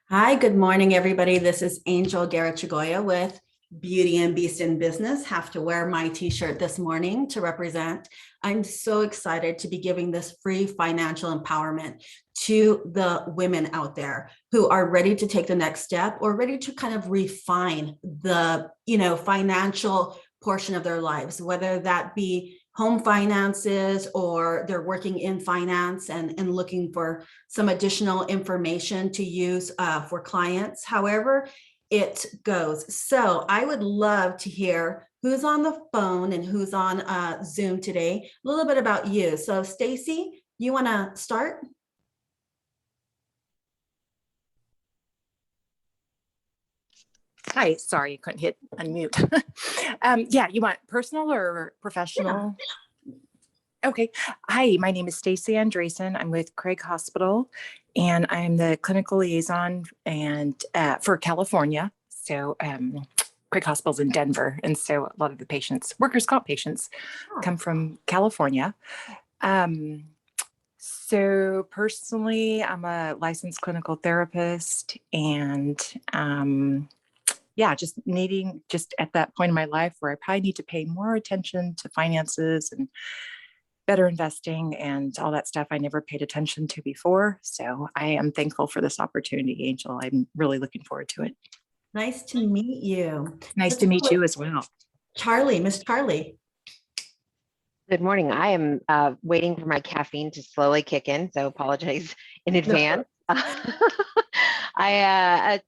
Hi, good morning, everybody. This is Angel Garachagoya with Beauty and Beast in Business. Have to wear my t-shirt this morning to represent. I'm so excited to be giving this free financial empowerment to the women out there who are ready to take the next step or ready to kind of refine the, financial portion of their lives, whether that be home finances or they're working in finance and looking for some additional information to use for clients, however it goes. So I would love to hear who's on the phone and who's on Zoom today, a little bit about you. So Stacy, you want to start? Hi, sorry, I couldn't hit unmute. Yeah, you want personal or professional? Yeah. Okay. Hi, my name is Stacy Andreessen. I'm with Craig Hospital, and I'm the clinical liaison and for California. So Craig Hospital's in Denver, and so a lot of the patients, workers' comp patients, come from California. So personally, I'm a licensed clinical therapist, and yeah, just at that point in my life where I probably need to pay more attention to finances and better investing and all that stuff I never paid attention to before. So I am thankful for this opportunity, Angel. I'm really looking forward to it. Nice to meet you. Nice to meet you as well. Charlie, Miss Charlie. Good morning. I am waiting for my caffeine to slowly kick in, so apologize in advance. I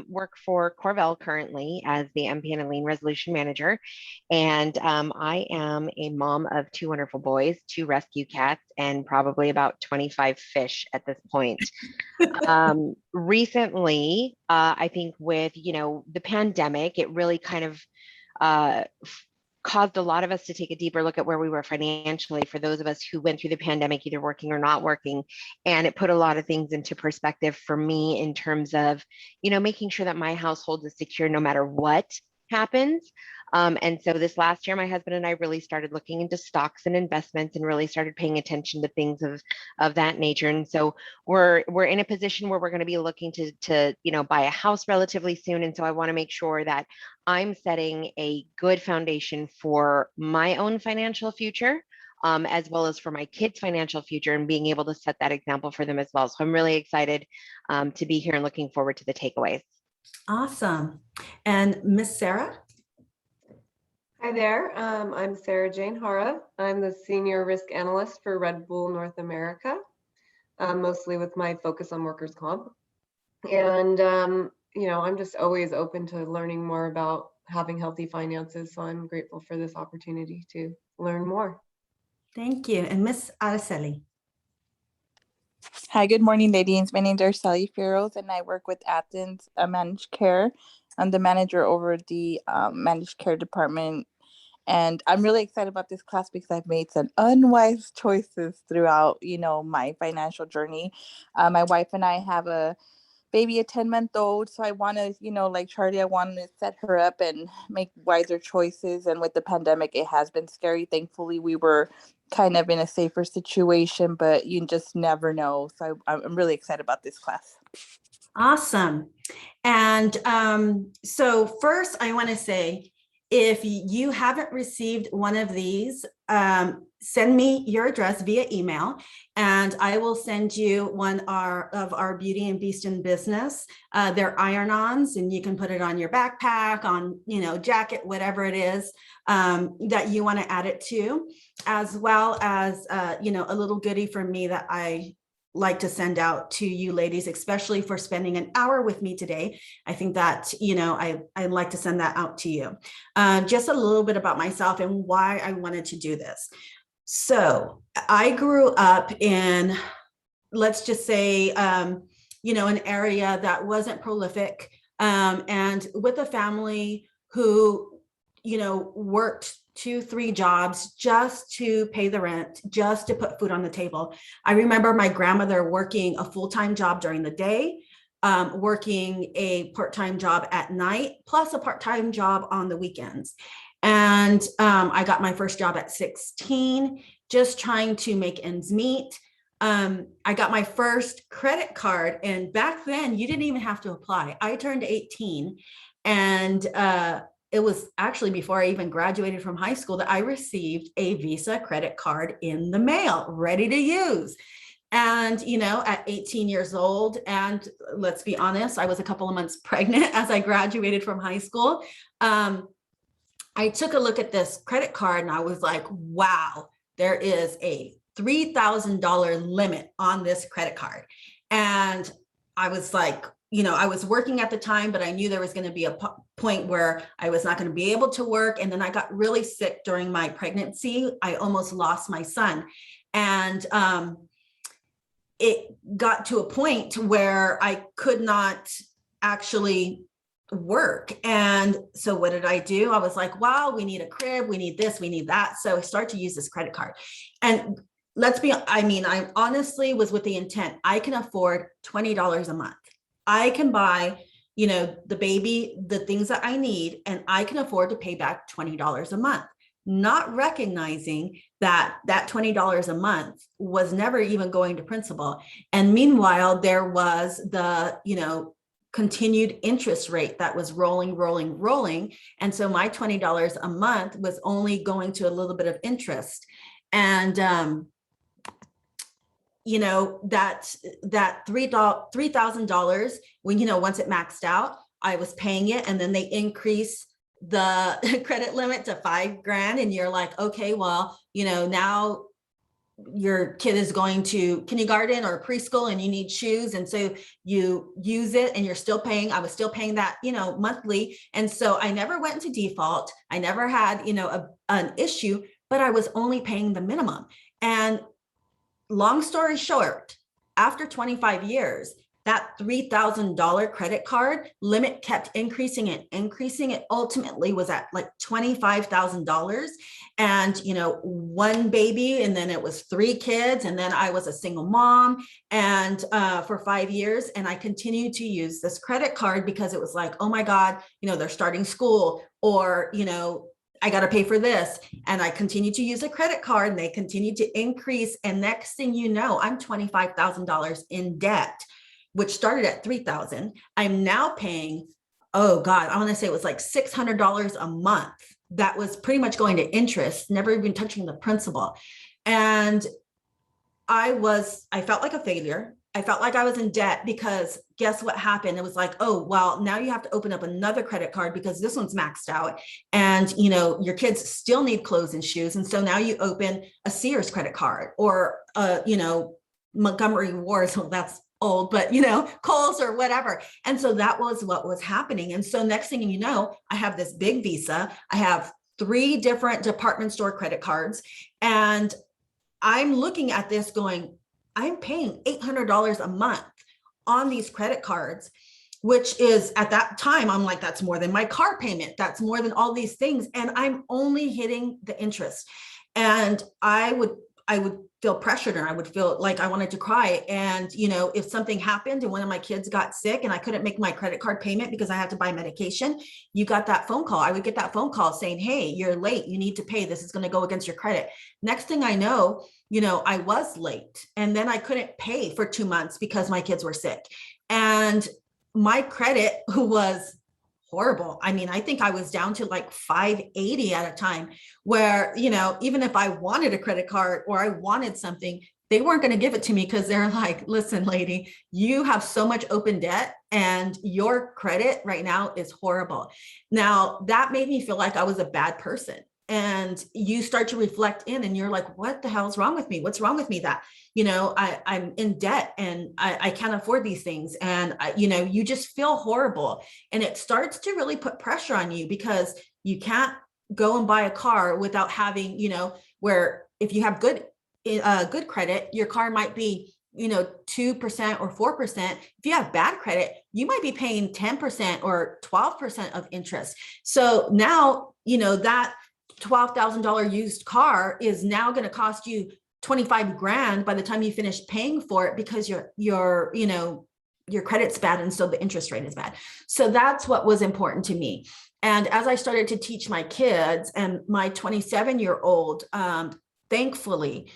work for Corvell currently as the MPN and Lean Resolution Manager, and I am a mom of two wonderful boys, two rescue cats, and probably about 25 fish at this point. Recently, I think with the pandemic, it really kind of caused a lot of us to take a deeper look at where we were financially for those of us who went through the pandemic, either working or not working. And it put a lot of things into perspective for me in terms of, making sure that my household is secure no matter what happens. And so this last year, my husband and I really started looking into stocks and investments and really started paying attention to things of that nature. And so we're in a position where we're going to be looking to buy a house relatively soon. And so I want to make sure that I'm setting a good foundation for my own financial future, as well as for my kids' financial future, and being able to set that example for them as well. So I'm really excited to be here and looking forward to the takeaways. Awesome. And Miss Sarah? Hi there, I'm Sarah Jane Hara. I'm the Senior Risk Analyst for Red Bull North America, mostly with my focus on workers' comp. And, I'm just always open to learning more about having healthy finances. So I'm grateful for this opportunity to learn more. Thank you. And Miss Araceli? Hi, good morning, ladies. My name is Araceli Feroz, and I work with Athens Managed Care. I'm the manager over the managed care department. And I'm really excited about this class because I've made some unwise choices throughout, my financial journey. My wife and I have a baby, a 10-month-old. So I want to, like Charlie, I want to set her up and make wiser choices. And with the pandemic, it has been scary. Thankfully, we were kind of in a safer situation, but you just never know. So I'm really excited about this class. Awesome. And so first I want to say, if you haven't received one of these, send me your address via email, and I will send you one of our Beauty and Beast in Business. They're iron-ons, and you can put it on your backpack, on, jacket, whatever it is that you want to add it to, as well as, a little goodie from me that I like to send out to you ladies, especially for spending an hour with me today. I think that, I'd like to send that out to you. Just a little bit about myself and why I wanted to do this. So I grew up in, let's just say, an area that wasn't prolific, and with a family who, worked 2-3 jobs just to pay the rent, just to put food on the table. I remember my grandmother working a full-time job during the day, working a part-time job at night, plus a part-time job on the weekends. And I got my first job at 16, just trying to make ends meet. I got my first credit card, and back then you didn't even have to apply. I turned 18, and it was actually before I even graduated from high school that I received a Visa credit card in the mail, ready to use. And, at 18 years old, and let's be honest, I was a couple of months pregnant as I graduated from high school. I took a look at this credit card and I was like, wow, there is a $3,000 limit on this credit card. And I was like, I was working at the time, but I knew there was going to be a point where I was not going to be able to work. And then I got really sick during my pregnancy. I almost lost my son. And it got to a point where I could not actually work. And so what did I do? I was like, wow, we need a crib, we need this, we need that. So I started to use this credit card. And I honestly was with the intent, I can afford $20 a month. I can buy, the baby, the things that I need, and I can afford to pay back $20 a month, not recognizing that $20 a month was never even going to principal. And meanwhile, there was the, continued interest rate that was rolling. And so my $20 a month was only going to a little bit of interest. And, that $3,000 when, once it maxed out, I was paying it, and then they increase the credit limit to $5,000. And you're like, okay, well, now your kid is going to kindergarten or preschool and you need shoes. And so you use it and you're still paying. I was still paying that, monthly. And so I never went into default. I never had, an issue, but I was only paying the minimum. And long story short, after 25 years, that $3,000 credit card limit kept increasing and increasing. It ultimately was at like $25,000, and, one baby, and then it was 3 kids. And then I was a single mom, and for 5 years, and I continued to use this credit card because it was like, oh my God, they're starting school, or, I got to pay for this. And I continued to use a credit card, and they continued to increase. And next thing you know, I'm $25,000 in debt, which started at $3,000. I'm now paying, oh God, I want to say it was like $600 a month. That was pretty much going to interest, never even touching the principal. And I felt like a failure. I felt like I was in debt because guess what happened? It was like, oh, well, now you have to open up another credit card because this one's maxed out, and, your kids still need clothes and shoes. And so now you open a Sears credit card, or, Montgomery Ward's, well, that's old, but, Kohl's or whatever. And so that was what was happening. And so next thing you know, I have this big Visa. I have 3 different department store credit cards. And I'm looking at this going, I'm paying $800 a month on these credit cards, which is, at that time, I'm like, that's more than my car payment. That's more than all these things. And I'm only hitting the interest. And I would feel pressured, and I would feel like I wanted to cry. And, if something happened and one of my kids got sick and I couldn't make my credit card payment because I had to buy medication, you got that phone call. I would get that phone call saying, hey, you're late. You need to pay. This is going to go against your credit. Next thing I know, I was late, and then I couldn't pay for 2 months because my kids were sick, and my credit was horrible. I mean, I think I was down to like 580 at a time, where, even if I wanted a credit card or I wanted something, they weren't going to give it to me because they're like, listen, lady, you have so much open debt and your credit right now is horrible. Now, that made me feel like I was a bad person. And you start to reflect in, and you're like, what the hell's wrong with me? What's wrong with me that, I'm in debt and I can't afford these things. And, you just feel horrible. And it starts to really put pressure on you because you can't go and buy a car without having, where if you have good credit, your car might be, 2% or 4%. If you have bad credit, you might be paying 10% or 12% of interest. So now, that $12,000 used car is now going to cost you $25,000 by the time you finish paying for it, because your credit's bad, and so the interest rate is bad. So that's what was important to me. And as I started to teach my kids, and my 27-year-old, thankfully,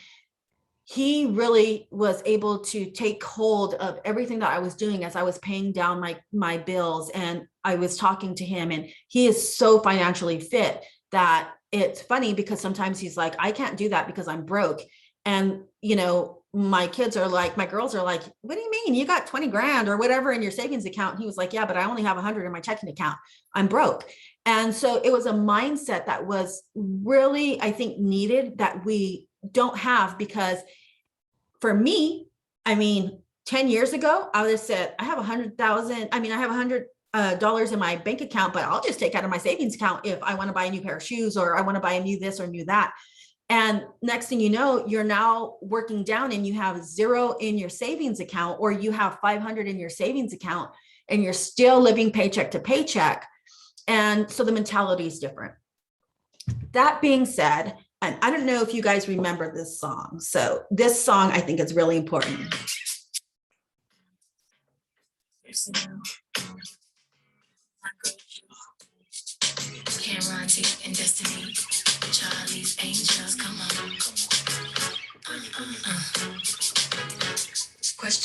he really was able to take hold of everything that I was doing as I was paying down my bills, and I was talking to him, and he is so financially fit that it's funny because sometimes he's like, I can't do that because I'm broke. And, my kids are like, my girls are like, what do you mean? You got 20 grand or whatever in your savings account. And he was like, yeah, but I only have 100 in my checking account. I'm broke. And so it was a mindset that was really, I think, needed that we don't have, because for me, I mean, 10 years ago, I would have said, I have 100,000. I mean, I have $100 in my bank account, but I'll just take out of my savings account if I want to buy a new pair of shoes, or I want to buy a new this or new that. And next thing you know, you're now working down and you have 0 in your savings account, or you have 500 in your savings account, and you're still living paycheck to paycheck. And so the mentality is different. That being said, and I don't know if you guys remember this song. So this song, I think, is really important. Cameron, and Destiny, Charlie's Angels, come on.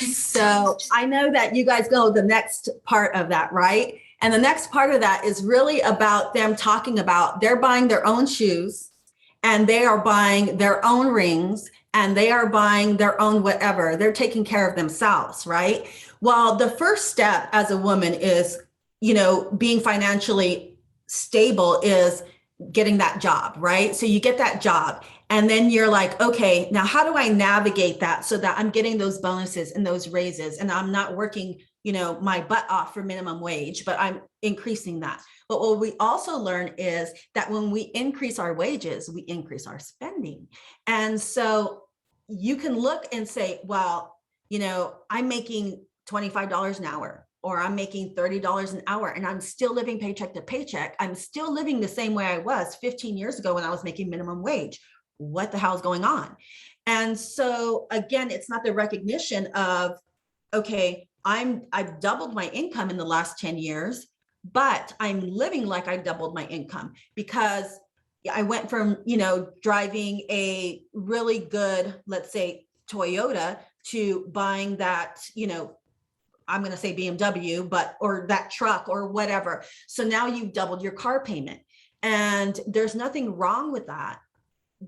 So I know that you guys know the next part of that, right? And the next part of that is really about them talking about they're buying their own shoes, and they are buying their own rings, and they are buying their own whatever. They're taking care of themselves, right? Well, the first step as a woman is, being financially stable is getting that job, right? So you get that job, and then you're like, okay, now how do I navigate that so that I'm getting those bonuses and those raises, and I'm not working, my butt off for minimum wage, but I'm increasing that. But what we also learn is that when we increase our wages, we increase our spending. And so you can look and say, well, I'm making $25 an hour, or I'm making $30 an hour, and I'm still living paycheck to paycheck. I'm still living the same way I was 15 years ago when I was making minimum wage. What the hell is going on? And so again, it's not the recognition of, okay, I've doubled my income in the last 10 years, but I'm living like I doubled my income because I went from, driving a really good, let's say, Toyota, to buying that, I'm going to say BMW, or that truck or whatever. So now you've doubled your car payment, and there's nothing wrong with that.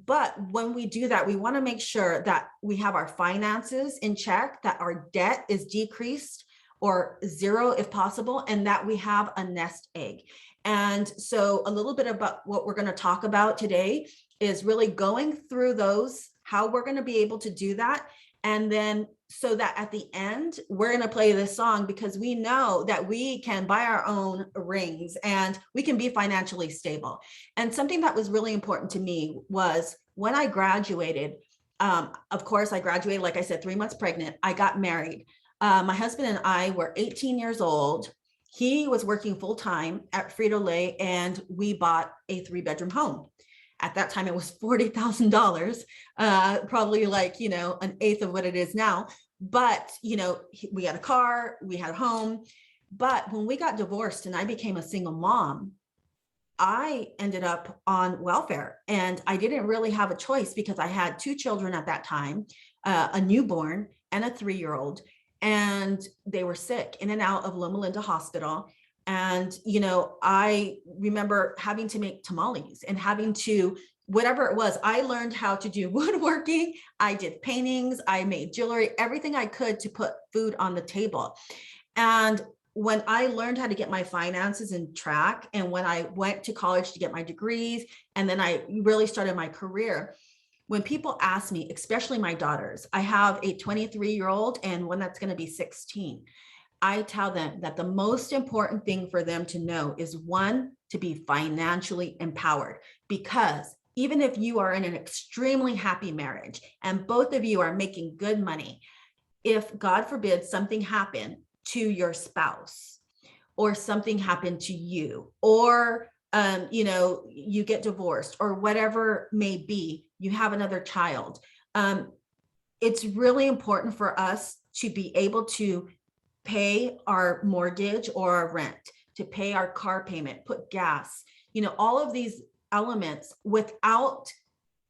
But when we do that, we want to make sure that we have our finances in check, that our debt is decreased or 0 if possible, and that we have a nest egg. And so a little bit about what we're going to talk about today is really going through those, how we're going to be able to do that. And then so that at the end, we're going to play this song because we know that we can buy our own rings and we can be financially stable. And something that was really important to me was when I graduated, of course, I graduated, like I said, 3 months pregnant. I got married. My husband and I were 18 years old. He was working full time at Frito-Lay, and we bought a 3-bedroom home. At that time, it was $40,000, probably like, an eighth of what it is now. But, we had a car, we had a home. But when we got divorced and I became a single mom, I ended up on welfare, and I didn't really have a choice because I had 2 children at that time, a newborn and a 3-year-old, and they were sick, in and out of Loma Linda Hospital. And, I remember having to make tamales and having to, whatever it was, I learned how to do woodworking. I did paintings. I made jewelry, everything I could to put food on the table. And when I learned how to get my finances in track, and when I went to college to get my degrees, and then I really started my career, when people ask me, especially my daughters, I have a 23-year-old and one that's going to be 16. I tell them that the most important thing for them to know is, 1, to be financially empowered, because even if you are in an extremely happy marriage and both of you are making good money, if God forbid something happened to your spouse, or something happened to you, or you get divorced, or whatever may be, you have another child, it's really important for us to be able to pay our mortgage or our rent, to pay our car payment, put gas, all of these elements without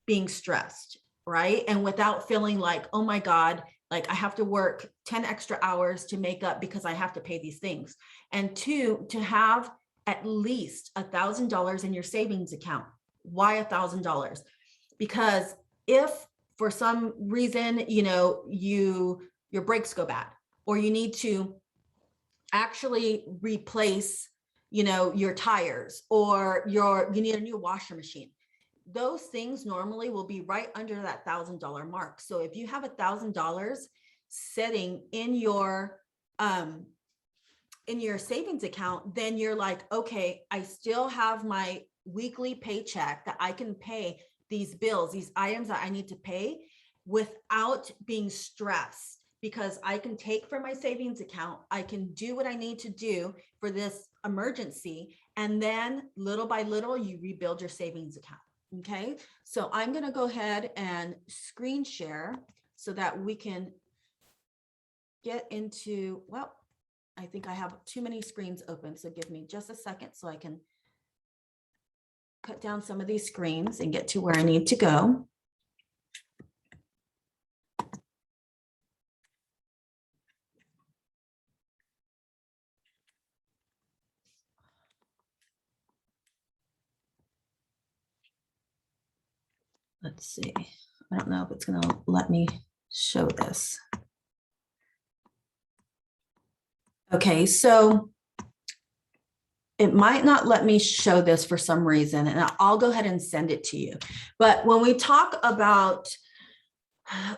being stressed. right? And without feeling like, oh my God, like I have to work 10 extra hours to make up because I have to pay these things. And two, to have at least $1,000 in your savings account. Why $1,000? Because if for some reason, your brakes go bad, or you need to actually replace, your tires, or you need a new washer machine, those things normally will be right under that $1,000 mark. So if you have $1,000 sitting in your savings account, then you're like, okay, I still have my weekly paycheck that I can pay these bills, these items that I need to pay without being stressed, because I can take from my savings account, I can do what I need to do for this emergency, and then little by little, you rebuild your savings account. Okay, so I'm going to go ahead and screen share so that we can get into, well, I think I have too many screens open, so give me just a second so I can cut down some of these screens and get to where I need to go. Let's see. I don't know if it's going to let me show this. Okay, so it might not let me show this for some reason, and I'll go ahead and send it to you. But when we talk about,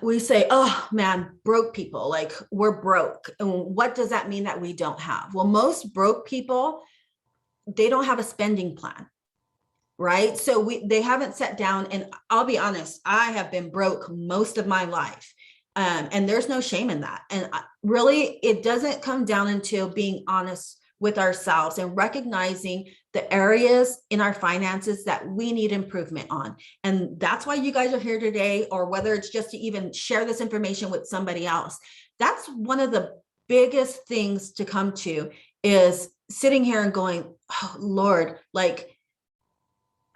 we say, oh man, broke people, like we're broke. And what does that mean that we don't have? Well, most broke people, they don't have a spending plan. Right. So they haven't sat down, and I'll be honest, I have been broke most of my life. And there's no shame in that. And really, it doesn't come down until being honest with ourselves and recognizing the areas in our finances that we need improvement on. And that's why you guys are here today, or whether it's just to even share this information with somebody else. That's one of the biggest things to come to, is sitting here and going, oh, Lord, like,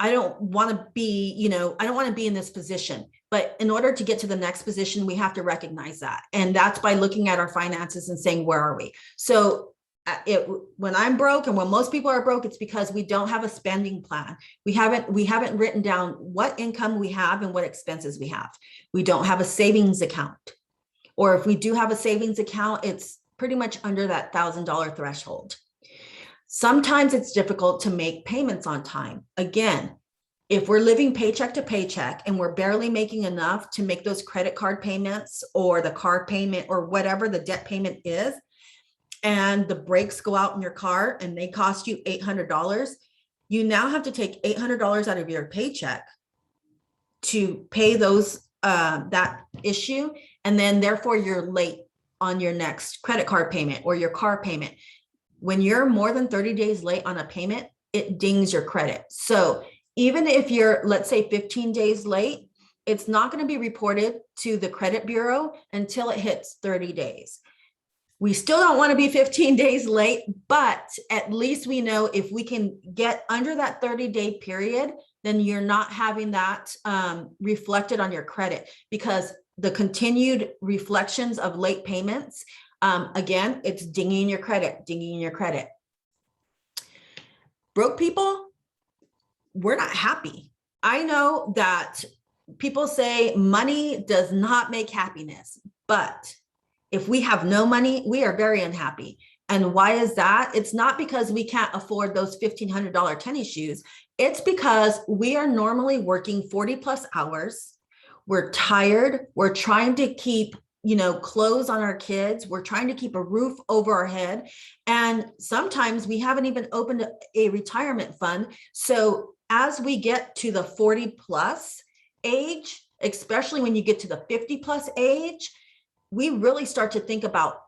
I don't want to be, I don't want to be in this position. But in order to get to the next position, we have to recognize that. And that's by looking at our finances and saying, where are we? So when I'm broke, and when most people are broke, it's because we don't have a spending plan. We haven't written down what income we have and what expenses we have. We don't have a savings account. Or if we do have a savings account, it's pretty much under that $1,000 threshold. Sometimes it's difficult to make payments on time. Again, if we're living paycheck to paycheck and we're barely making enough to make those credit card payments or the car payment or whatever the debt payment is, and the brakes go out in your car and they cost you $800, you now have to take $800 out of your paycheck to pay those that issue. And then therefore you're late on your next credit card payment or your car payment. When you're more than 30 days late on a payment, it dings your credit. So even if you're, let's say, 15 days late, it's not going to be reported to the credit bureau until it hits 30 days. We still don't want to be 15 days late, but at least we know if we can get under that 30-day period, then you're not having that reflected on your credit, because the continued reflections of late payments, again, it's dinging your credit, dinging your credit. Broke people, we're not happy. I know that people say money does not make happiness, but if we have no money, we are very unhappy. And why is that? It's not because we can't afford those $1,500 tennis shoes. It's because we are normally working 40 plus hours. We're tired. We're trying to keep, clothes on our kids. We're trying to keep a roof over our head. And sometimes we haven't even opened a retirement fund. So as we get to the 40 plus age, especially when you get to the 50 plus age, we really start to think about,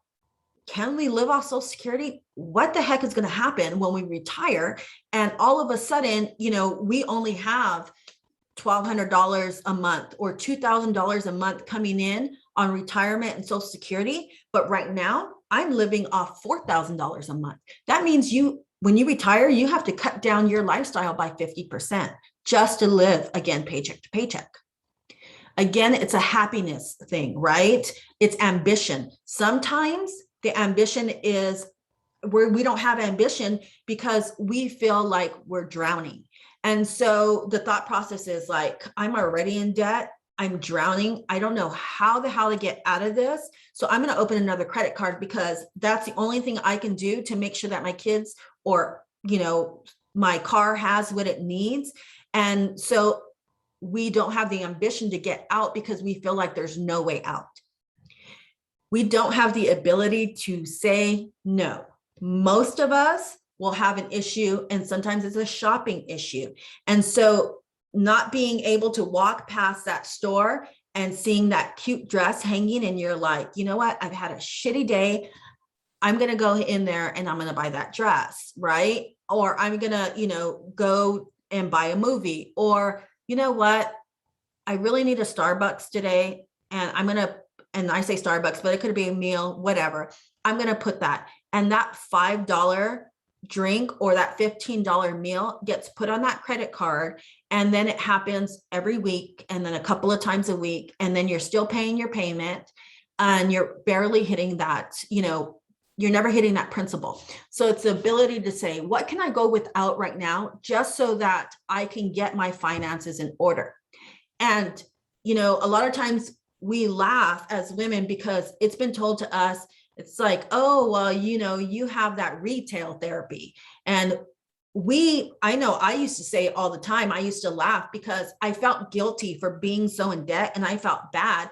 can we live off Social Security? What the heck is going to happen when we retire? And all of a sudden, we only have $1,200 a month or $2,000 a month coming in on retirement and Social Security. But right now, I'm living off $4,000 a month. That means when you retire, you have to cut down your lifestyle by 50% just to live, again, paycheck to paycheck. Again, it's a happiness thing, right? It's ambition. Sometimes the ambition is where we don't have ambition because we feel like we're drowning. And so the thought process is like, I'm already in debt. I'm drowning. I don't know how the hell to get out of this. So I'm going to open another credit card because that's the only thing I can do to make sure that my kids or, my car has what it needs. And so we don't have the ambition to get out because we feel like there's no way out. We don't have the ability to say no. Most of us will have an issue, and sometimes it's a shopping issue. And so not being able to walk past that store and seeing that cute dress hanging, and you're like, you know what? I've had a shitty day. I'm going to go in there and I'm going to buy that dress, right? Or I'm going to, go and buy a movie. Or, you know what? I really need a Starbucks today. And and I say Starbucks, but it could be a meal, whatever. I'm going to put that. And that $5 drink or that $15 meal gets put on that credit card. And then it happens every week and then a couple of times a week. And then you're still paying your payment and you're barely hitting that, you're never hitting that principal. So it's the ability to say, what can I go without right now, just so that I can get my finances in order? And, a lot of times we laugh as women because it's been told to us, it's like, oh, well, you have that retail therapy. And I know I used to say it all the time. I used to laugh because I felt guilty for being so in debt and I felt bad.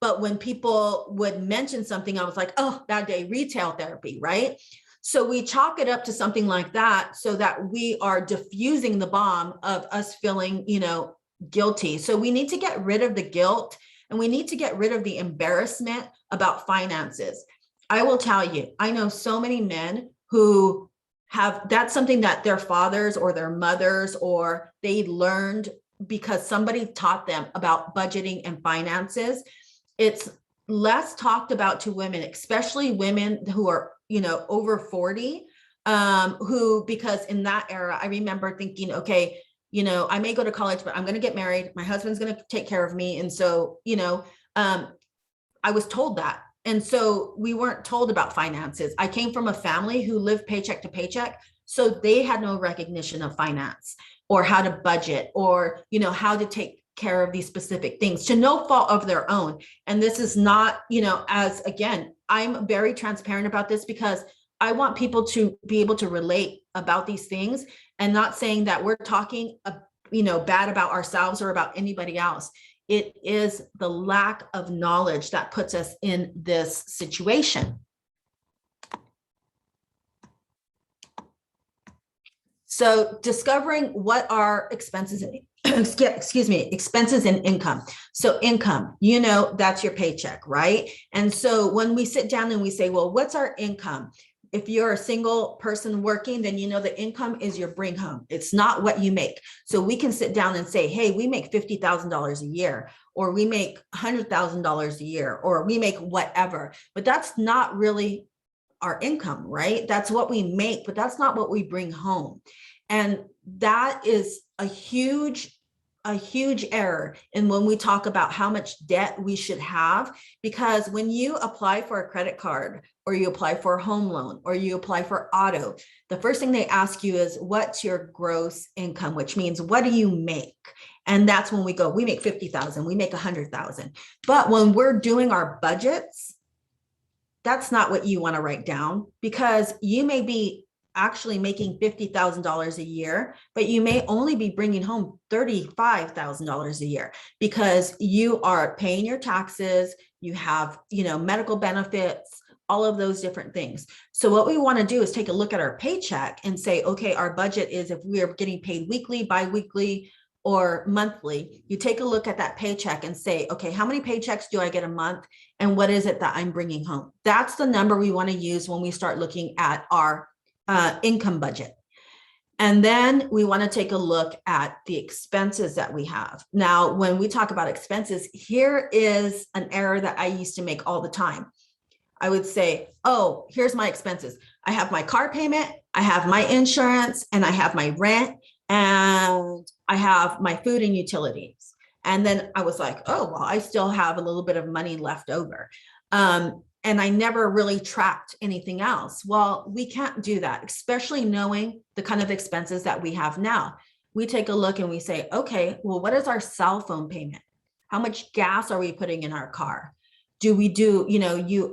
But when people would mention something, I was like, oh, that day, retail therapy, right? So we chalk it up to something like that so that we are diffusing the bomb of us feeling, guilty. So we need to get rid of the guilt and we need to get rid of the embarrassment about finances. I will tell you, I know so many men who that's something that their fathers or their mothers, or they learned because somebody taught them about budgeting and finances. It's less talked about to women, especially women who are, over 40, because in that era, I remember thinking, okay, I may go to college, but I'm going to get married. My husband's going to take care of me. And so, I was told that. And so we weren't told about finances. I came from a family who lived paycheck to paycheck. So they had no recognition of finance or how to budget or, how to take care of these specific things to no fault of their own. And this is not, again, I'm very transparent about this because I want people to be able to relate about these things and not saying that we're talking, bad about ourselves or about anybody else. It is the lack of knowledge that puts us in this situation. So discovering what are expenses, expenses and income. So income, that's your paycheck, right? And so when we sit down and we say, well, what's our income? If you're a single person working, then the income is your bring home. It's not what you make. So we can sit down and say, hey, we make $50,000 a year, or we make $100,000 a year, or we make whatever. But that's not really our income, right? That's what we make, but that's not what we bring home. And that is a huge error in when we talk about how much debt we should have, because when you apply for a credit card or you apply for a home loan or you apply for auto, the first thing they ask you is what's your gross income, which means what do you make? And that's when we go, we make 50,000, we make 100,000. But when we're doing our budgets, that's not what you want to write down, because you may be actually making $50,000 a year, but you may only be bringing home $35,000 a year because you are paying your taxes, you have, medical benefits, all of those different things. So what we want to do is take a look at our paycheck and say, okay, our budget is, if we are getting paid weekly, biweekly, or monthly, you take a look at that paycheck and say, okay, how many paychecks do I get a month? And what is it that I'm bringing home? That's the number we want to use when we start looking at our income budget. And then we want to take a look at the expenses that we have. Now, when we talk about expenses, here is an error that I used to make all the time. I would say, oh, here's my expenses. I have my car payment, I have my insurance, and I have my rent, and I have my food and utilities. And then I was like, oh, well, I still have a little bit of money left over. And I never really tracked anything else. Well, we can't do that, especially knowing the kind of expenses that we have now. We take a look and we say, okay, well, what is our cell phone payment? How much gas are we putting in our car? Do we do,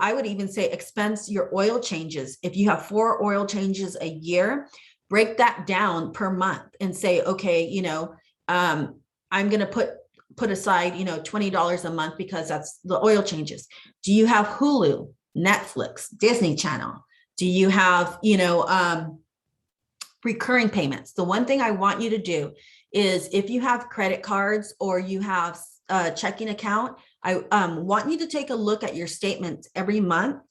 I would even say expense your oil changes. If you have 4 oil changes a year, break that down per month and say, okay, I'm going to put aside, $20 a month because that's the oil changes. Do you have Hulu, Netflix, Disney Channel? Do you have, recurring payments? The one thing I want you to do is if you have credit cards or you have a checking account, I want you to take a look at your statements every month,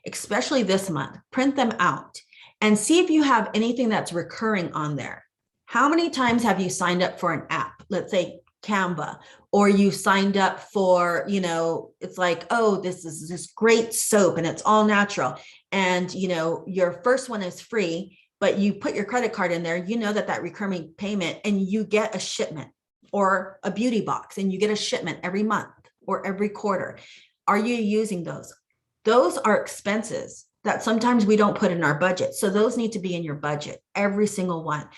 especially this month. Print them out and see if you have anything that's recurring on there. How many times have you signed up for an app? Let's say Canva, or you signed up for, it's like, oh, this is this great soap and it's all natural. And, your first one is free, but you put your credit card in there, that recurring payment, and you get a shipment, or a beauty box and you get a shipment every month or every quarter. Are you using those? Those are expenses that sometimes we don't put in our budget. So those need to be in your budget, every single one.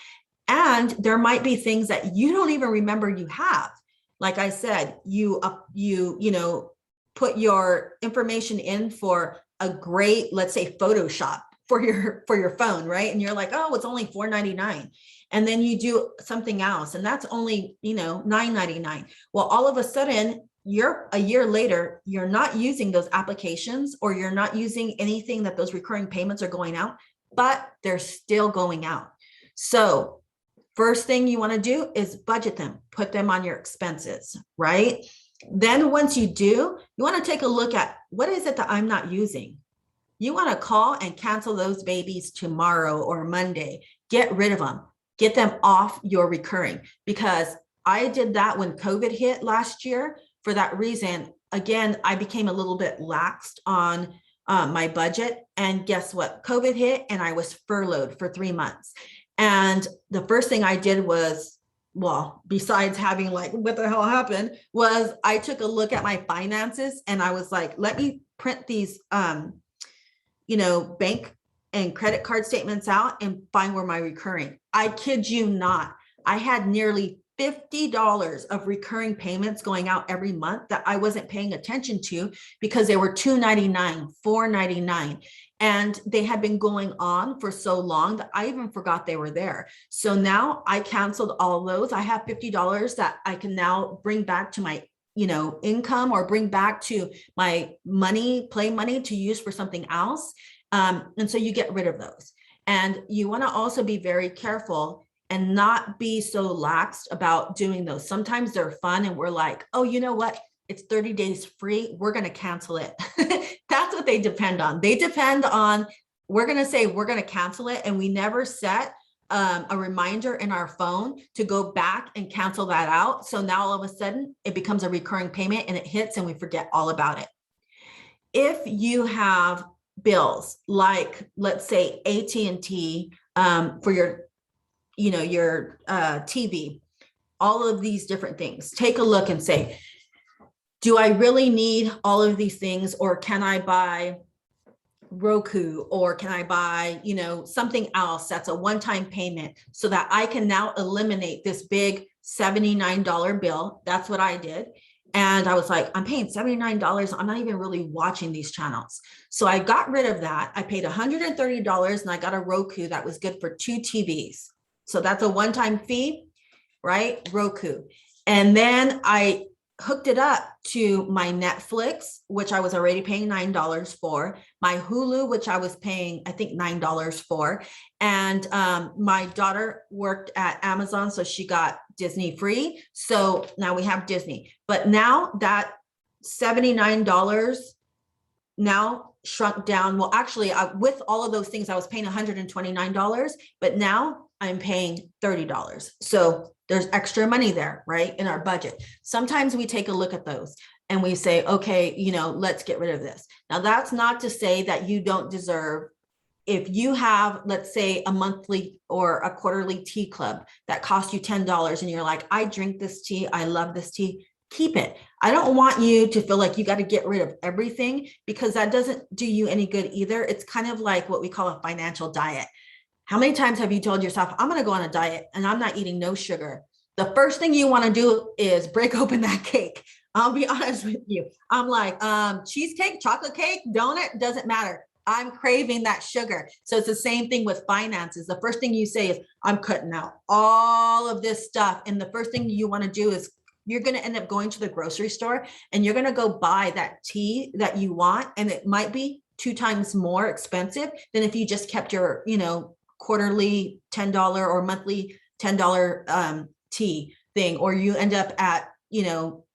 And there might be things that you don't even remember you have. Like I said, you put your information in for a great, let's say, Photoshop for your phone, right? And you're like, oh, it's only $4.99. And then you do something else, and that's only, $9.99. Well, all of a sudden, a year later, you're not using those applications, or you're not using anything that those recurring payments are going out, but they're still going out. So first thing you want to do is budget them, put them on your expenses, right? Then once you do, you want to take a look at what is it that I'm not using. You want to call and cancel those babies tomorrow or Monday. Get rid of them. Get them off your recurring, because I did that when COVID hit last year. For that reason, again, I became a little bit laxed on my budget. And guess what? COVID hit and I was furloughed for 3 months. And the first thing I did was, well, besides having like, what the hell happened, was I took a look at my finances and I was like, let me print these, bank and credit card statements out and find where my recurring. I kid you not. I had nearly $50 of recurring payments going out every month that I wasn't paying attention to because they were $2.99, $4.99. And they had been going on for so long that I even forgot they were there. So now I canceled all those. I have $50 that I can now bring back to my income, or bring back to my play money to use for something else. And so you get rid of those. And you want to also be very careful and not be so lax about doing those. Sometimes they're fun and we're like, oh, you know what? It's 30 days free. We're going to cancel it. That's what they depend on. They depend on, we're going to say we're going to cancel it. And we never set a reminder in our phone to go back and cancel that out. So now all of a sudden it becomes a recurring payment and it hits and we forget all about it. If you have bills like, let's say, AT&T for your TV, all of these different things, take a look and say, do I really need all of these things, or can I buy Roku, or can I buy, something else that's a one-time payment so that I can now eliminate this big $79 bill? That's what I did. And I was like, I'm paying $79. I'm not even really watching these channels. So I got rid of that. I paid $130 and I got a Roku that was good for 2 TVs. So that's a one-time fee, right? Roku. And then I hooked it up to my Netflix, which I was already paying $9 for, my Hulu, which I was paying, I think, $9 for. And my daughter worked at Amazon, so she got Disney free. So now we have Disney. But now that $79 now shrunk down. Well, actually, with all of those things, I was paying $129, but now I'm paying $30. So there's extra money there, right, in our budget. Sometimes we take a look at those and we say, okay, let's get rid of this. Now, that's not to say that you don't deserve if you have, let's say, a monthly or a quarterly tea club that costs you $10 and you're like, I drink this tea, I love this tea, keep it. I don't want you to feel like you got to get rid of everything, because that doesn't do you any good either. It's kind of like what we call a financial diet. How many times have you told yourself, I'm going to go on a diet and I'm not eating no sugar? The first thing you want to do is break open that cake. I'll be honest with you. I'm like, cheesecake, chocolate cake, donut, doesn't matter. I'm craving that sugar. So it's the same thing with finances. The first thing you say is, I'm cutting out all of this stuff. And the first thing you want to do is, you're going to end up going to the grocery store and you're going to go buy that tea that you want. And it might be 2 times more expensive than if you just kept your, quarterly $10 or monthly $10 tea thing, or you end up at,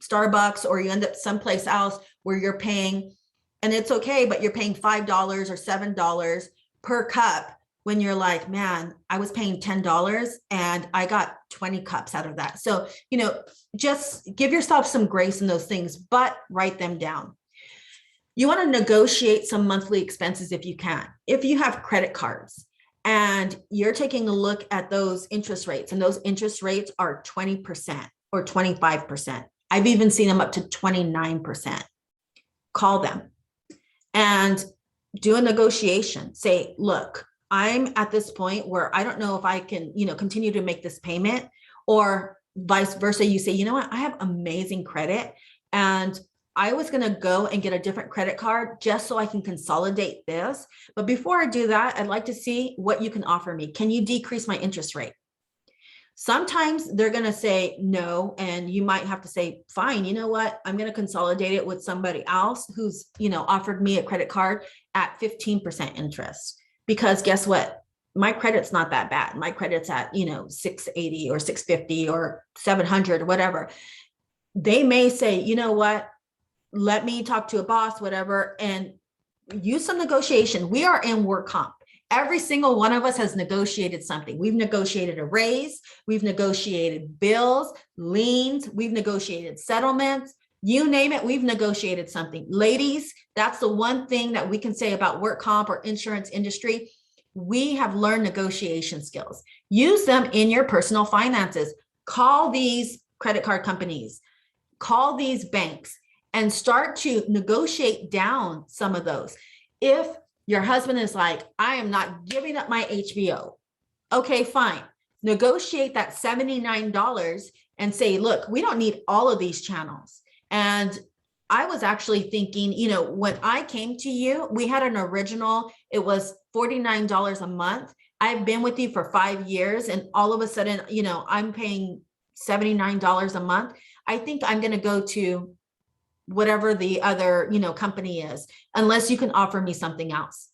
Starbucks, or you end up someplace else where you're paying, and it's okay, but you're paying $5 or $7 per cup, when you're like, man, I was paying $10 and I got 20 cups out of that. So, just give yourself some grace in those things, but write them down. You want to negotiate some monthly expenses if you can. If you have credit cards and you're taking a look at those interest rates, and those interest rates are 20% or 25%. I've even seen them up to 29%. Call them and do a negotiation. Say, look, I'm at this point where I don't know if I can, continue to make this payment, or vice versa. You say, you know what, I have amazing credit and I was going to go and get a different credit card just so I can consolidate this. But before I do that, I'd like to see what you can offer me. Can you decrease my interest rate? Sometimes they're going to say no, and you might have to say, fine, you know what, I'm going to consolidate it with somebody else who's, offered me a credit card at 15% interest. Because guess what? My credit's not that bad. My credit's at, 680 or 650 or 700 or whatever. They may say, you know what, let me talk to a boss, whatever, and use some negotiation. We are in work comp. Every single one of us has negotiated something. We've negotiated a raise. We've negotiated bills, liens. We've negotiated settlements. You name it, we've negotiated something. Ladies, that's the one thing that we can say about work comp or insurance industry. We have learned negotiation skills. Use them in your personal finances. Call these credit card companies, call these banks, and start to negotiate down some of those. If your husband is like, I am not giving up my HBO. Okay, fine. Negotiate that $79 and say, look, we don't need all of these channels. And I was actually thinking, when I came to you, we had an original, it was $49 a month. I've been with you for 5 years, and all of a sudden, I'm paying $79 a month. I think I'm going to go to whatever the other, company is, unless you can offer me something else.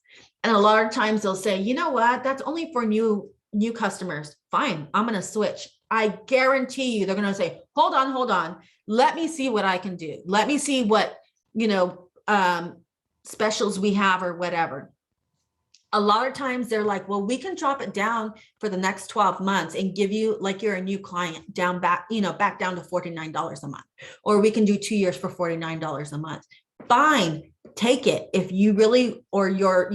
And a lot of times they'll say, you know what, that's only for new customers. Fine, I'm going to switch. I guarantee you they're going to say, hold on. Let me see what I can do. Let me see what, specials we have or whatever. A lot of times they're like, well, we can drop it down for the next 12 months and give you, like you're a new client, back down to $49 a month, or we can do 2 years for $49 a month. Fine, take it. If you really, or your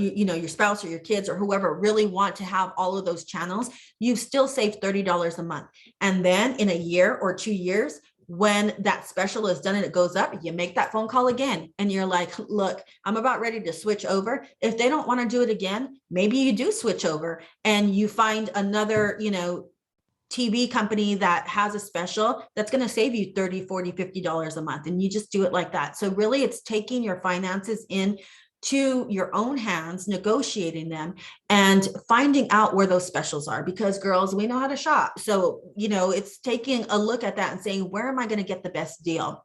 spouse or your kids or whoever really want to have all of those channels, you still save $30 a month. And then in a year or 2 years, when that special is done and it goes up, you make that phone call again and you're like, look, I'm about ready to switch over. If they don't want to do it again, maybe you do switch over and you find another, TV company that has a special that's going to save you $30, $40, $50 a month. And you just do it like that. So really it's taking your finances in to your own hands, negotiating them and finding out where those specials are, because girls, we know how to shop. So, it's taking a look at that and saying, where am I going to get the best deal?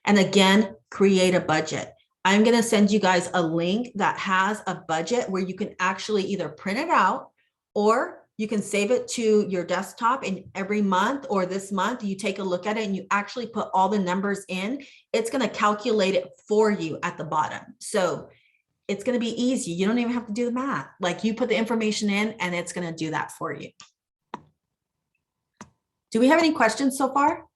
And again, create a budget. I'm going to send you guys a link that has a budget where you can actually either print it out, or you can save it to your desktop, and every month or this month, you take a look at it and you actually put all the numbers in. It's going to calculate it for you at the bottom. So it's going to be easy. You don't even have to do the math. Like, you put the information in and it's going to do that for you. Do we have any questions so far?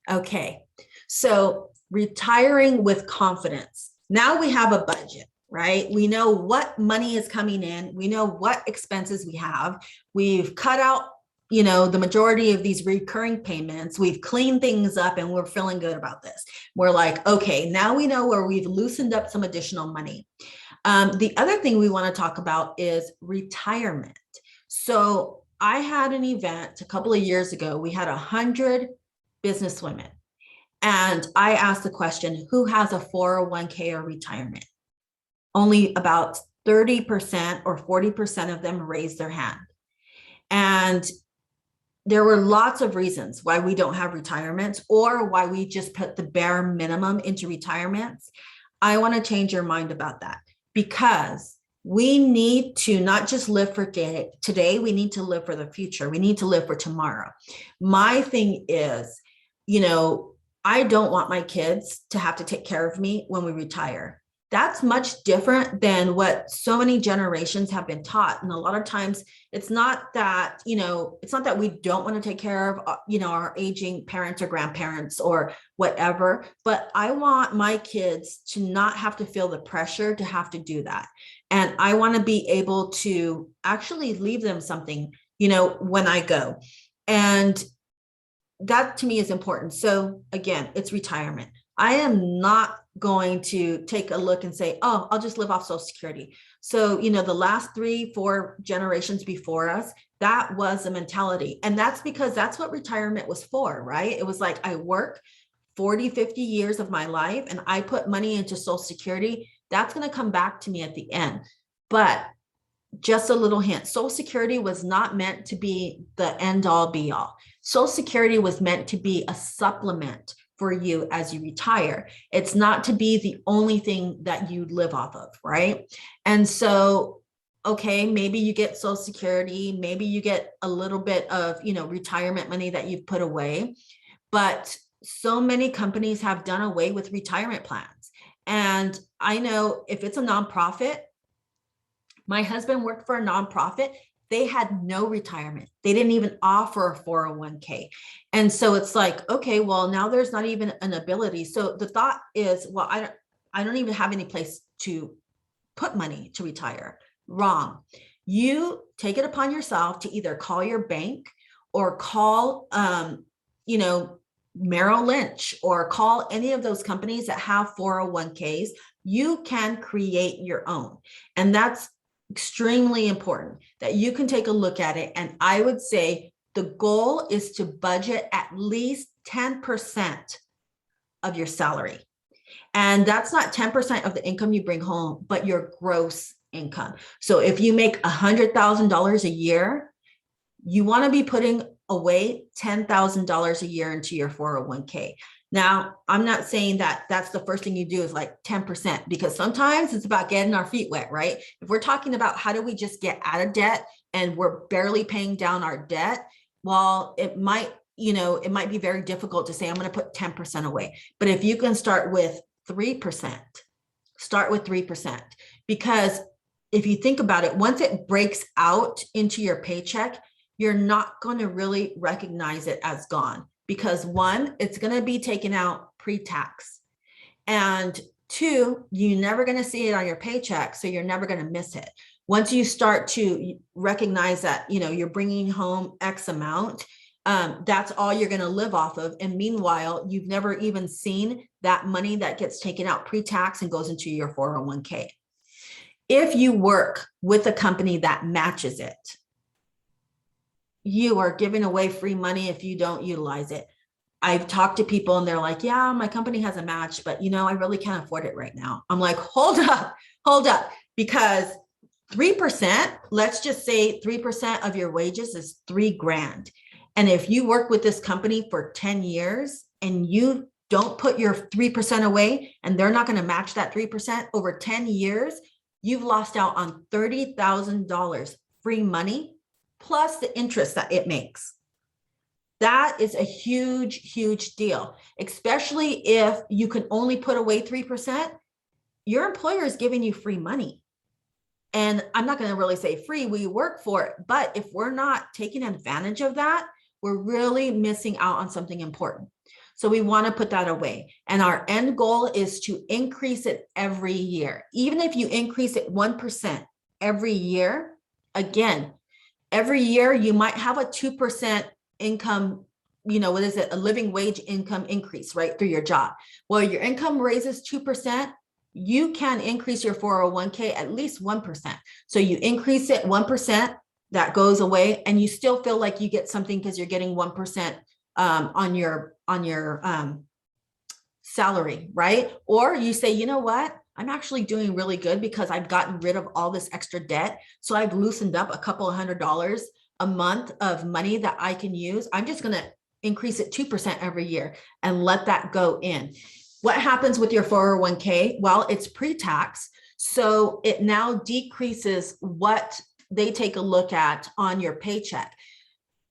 Okay. So retiring with confidence. Now we have a budget, right? We know what money is coming in. We know what expenses we have. We've cut out, the majority of these recurring payments. We've cleaned things up and we're feeling good about this. We're like, okay, now we know where we've loosened up some additional money. The other thing we want to talk about is retirement. So I had an event a couple of years ago. We had 100 businesswomen. And I asked the question, who has a 401k or retirement? Only about 30% or 40% of them raised their hand. And there were lots of reasons why we don't have retirements or why we just put the bare minimum into retirements. I want to change your mind about that, because we need to not just live for today, we need to live for the future. We need to live for tomorrow. My thing is, I don't want my kids to have to take care of me when we retire. That's much different than what so many generations have been taught. And a lot of times it's not that, it's not that we don't want to take care of, our aging parents or grandparents or whatever, but I want my kids to not have to feel the pressure to have to do that. And I want to be able to actually leave them something, when I go. And that to me is important. So again, it's retirement. I am not going to take a look and say, oh, I'll just live off Social Security. So, the last 3-4 generations before us, that was a mentality. And that's because that's what retirement was for, right? It was like, I work 40-50 years of my life and I put money into Social Security. That's going to come back to me at the end. But just a little hint, Social Security was not meant to be the end all be all. Social Security was meant to be a supplement for you as you retire. It's not to be the only thing that you live off of, right? And so, okay, maybe you get Social Security, maybe you get a little bit of, retirement money that you've put away, but so many companies have done away with retirement plans. And I know if it's a nonprofit, my husband worked for a nonprofit. They had no retirement. They didn't even offer a 401k. And so it's like, okay, well, now there's not even an ability. So the thought is, well, I don't even have any place to put money to retire. Wrong. You take it upon yourself to either call your bank or call, Merrill Lynch, or call any of those companies that have 401ks. You can create your own. And that's extremely important, that you can take a look at it. And I would say the goal is to budget at least 10% of your salary. And that's not 10% of the income you bring home, but your gross income. So if you make $100,000 a year, you want to be putting away $10,000 a year into your 401k. Now, I'm not saying that that's the first thing you do is like 10%, because sometimes it's about getting our feet wet, right? If we're talking about how do we just get out of debt and we're barely paying down our debt, well, it might be very difficult to say, I'm going to put 10% away. But if you can start with 3%, start with 3%. Because if you think about it, once it breaks out into your paycheck, you're not going to really recognize it as gone. Because one, it's going to be taken out pre-tax. And two, you're never going to see it on your paycheck. So you're never going to miss it. Once you start to recognize that, you're bringing home X amount, that's all you're going to live off of. And meanwhile, you've never even seen that money that gets taken out pre-tax and goes into your 401k. If you work with a company that matches it, you are giving away free money if you don't utilize it. I've talked to people and they're like, yeah, my company has a match, but I really can't afford it right now. I'm like, hold up, because 3%, let's just say 3% of your wages is $3,000. And if you work with this company for 10 years and you don't put your 3% away and they're not going to match that 3% over 10 years, you've lost out on $30,000 free money plus the interest that it makes. That is a huge, huge deal, especially if you can only put away 3%. Your employer is giving you free money. And I'm not going to really say free, we work for it. But if we're not taking advantage of that, we're really missing out on something important. So we want to put that away. And our end goal is to increase it every year. Even if you increase it 1% every year, again, every year you might have a 2% income, what is it? A living wage income increase, right? Through your job. Well, your income raises 2%, you can increase your 401k at least 1%. So you increase it 1%, that goes away, and you still feel like you get something because you're getting 1% on your salary, right? Or you say, you know what? I'm actually doing really good because I've gotten rid of all this extra debt. So I've loosened up a couple of $100 a month of money that I can use. I'm just going to increase it 2% every year and let that go in. What happens with your 401k? Well, it's pre-tax. So it now decreases what they take a look at on your paycheck.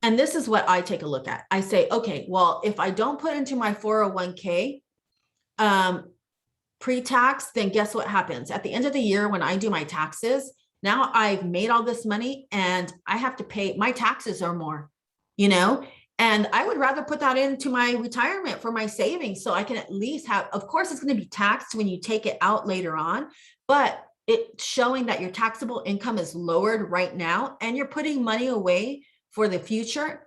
And this is what I take a look at. I say, okay, well, if I don't put into my 401k pre-tax, then guess what happens? At the end of the year, when I do my taxes, now I've made all this money and I have to pay, my taxes are more, and I would rather put that into my retirement for my savings. So I can at least have, of course, it's going to be taxed when you take it out later on, but it's showing that your taxable income is lowered right now and you're putting money away for the future.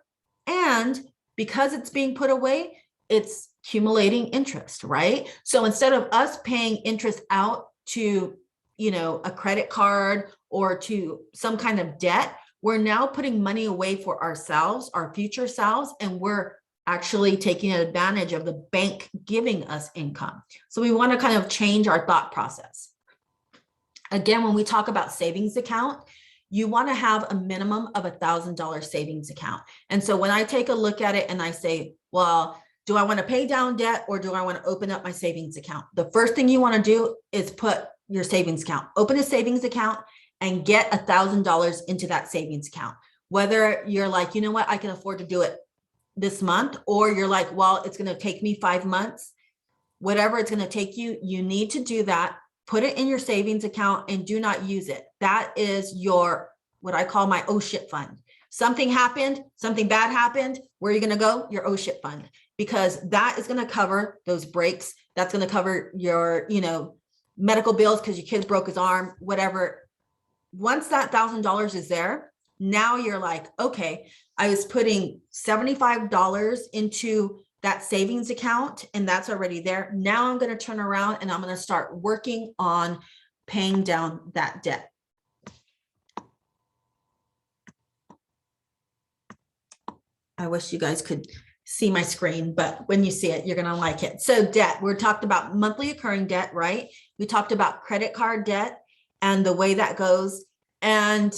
And because it's being put away, it's accumulating interest, right? So instead of us paying interest out to, a credit card or to some kind of debt, we're now putting money away for ourselves, our future selves, and we're actually taking advantage of the bank giving us income. So we want to kind of change our thought process. Again, when we talk about savings account, you want to have a minimum of $1,000 savings account. And so when I take a look at it and I say, well, do I want to pay down debt or do I want to open up my savings account? The first thing you want to do is put your savings account, open a savings account and get $1,000 into that savings account. Whether you're like, you know what, I can afford to do it this month, or you're like, well, it's going to take me 5 months, whatever it's going to take you, you need to do that. Put it in your savings account and do not use it. That is your, what I call my oh shit fund. Something happened, something bad happened, where are you going to go? Your oh shit fund, because that is going to cover those breaks. That's going to cover your, medical bills because your kid broke his arm, whatever. Once that $1,000 is there, now you're like, okay, I was putting $75 into that savings account and that's already there. Now I'm going to turn around and I'm going to start working on paying down that debt. I wish you guys could see my screen, but when you see it, you're going to like it. So debt, we're talked about monthly occurring debt, right? We talked about credit card debt and the way that goes. And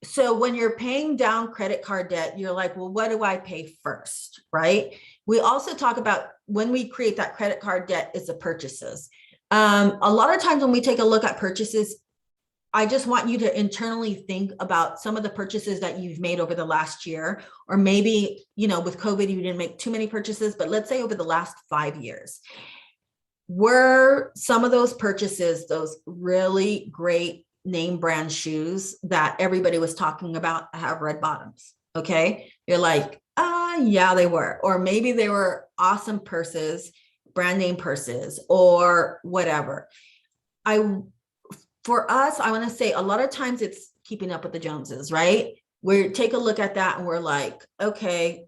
so when you're paying down credit card debt, you're like, well, what do I pay first, right? We also talk about when we create that credit card debt is the purchases. A lot of times when we take a look at purchases, I just want you to internally think about some of the purchases that you've made over the last year, or maybe, with COVID, you didn't make too many purchases, but let's say over the last 5 years, were some of those purchases, those really great name brand shoes that everybody was talking about have red bottoms? Okay. You're like, yeah, they were, or maybe they were awesome purses, brand name purses or whatever. For us, I want to say a lot of times it's keeping up with the Joneses, right? We take a look at that and we're like, okay,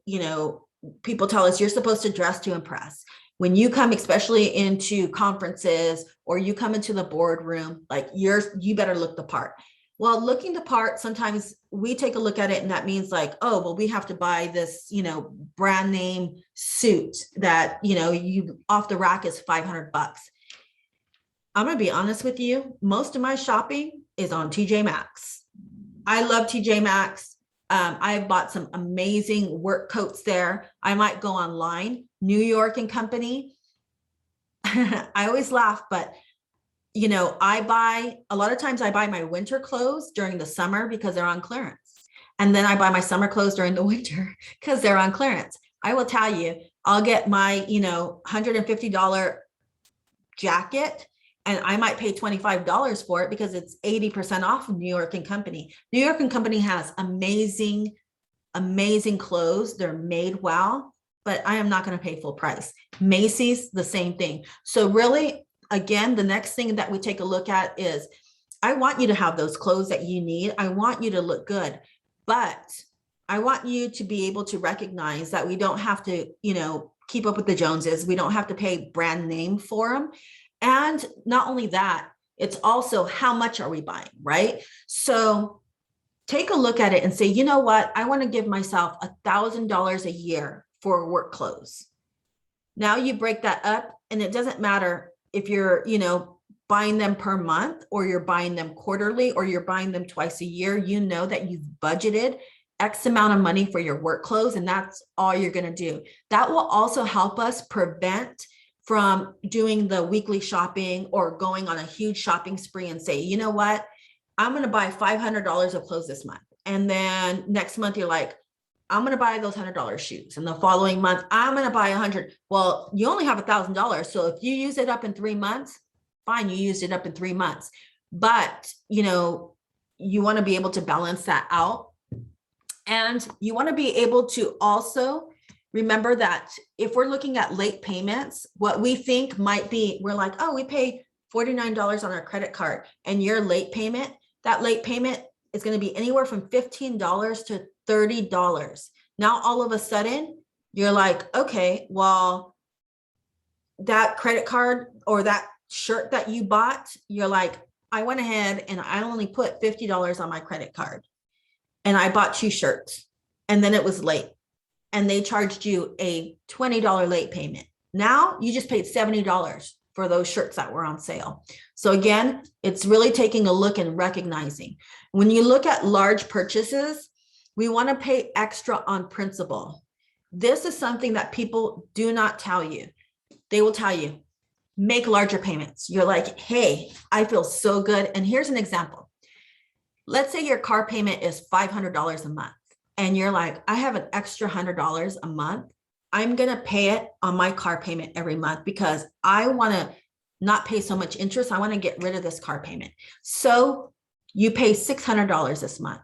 people tell us you're supposed to dress to impress. When you come, especially into conferences or you come into the boardroom, like you better look the part. Well, looking the part, sometimes we take a look at it and that means like, oh, well, we have to buy this, brand name suit that, you off the rack is $500. I'm going to be honest with you. Most of my shopping is on TJ Maxx. I love TJ Maxx. I've bought some amazing work coats there. I might go online, New York and Company. I always laugh, but a lot of times I buy my winter clothes during the summer because they're on clearance. And then I buy my summer clothes during the winter because they're on clearance. I will tell you, I'll get my, $150 jacket and I might pay $25 for it because it's 80% off of New York and Company. New York and Company has amazing, amazing clothes. They're made well, but I am not going to pay full price. Macy's, the same thing. So really, again, the next thing that we take a look at is, I want you to have those clothes that you need. I want you to look good, but I want you to be able to recognize that we don't have to, keep up with the Joneses. We don't have to pay brand name for them. And not only that, it's also how much are we buying, right? So take a look at it and say, you know what? I want to give myself $1,000 a year for work clothes. Now you break that up, and it doesn't matter if you're, buying them per month, or you're buying them quarterly, or you're buying them twice a year. You know that you've budgeted X amount of money for your work clothes, and that's all you're going to do. That will also help us prevent from doing the weekly shopping or going on a huge shopping spree and say, you know what, I'm going to buy $500 of clothes this month. And then next month you're like, I'm going to buy those $100 shoes. And the following month, I'm going to buy 100. Well, you only have $1,000. So if you use it up in 3 months, fine, you used it up in 3 months. But, you want to be able to balance that out. And you want to be able to also remember that if we're looking at late payments, what we think might be, we're like, oh, we pay $49 on our credit card, and your late payment, that late payment is going to be anywhere from $15 to $30. Now, all of a sudden, you're like, okay, well, that credit card or that shirt that you bought, you're like, I went ahead and I only put $50 on my credit card, and I bought 2 shirts, and then it was late, and they charged you a $20 late payment. Now you just paid $70 for those shirts that were on sale. So again, it's really taking a look and recognizing. When you look at large purchases, we want to pay extra on principal. This is something that people do not tell you. They will tell you, make larger payments. You're like, hey, I feel so good. And here's an example. Let's say your car payment is $500 a month, and you're like, I have an extra $100 a month. I'm going to pay it on my car payment every month because I want to not pay so much interest. I want to get rid of this car payment. So you pay $600 this month.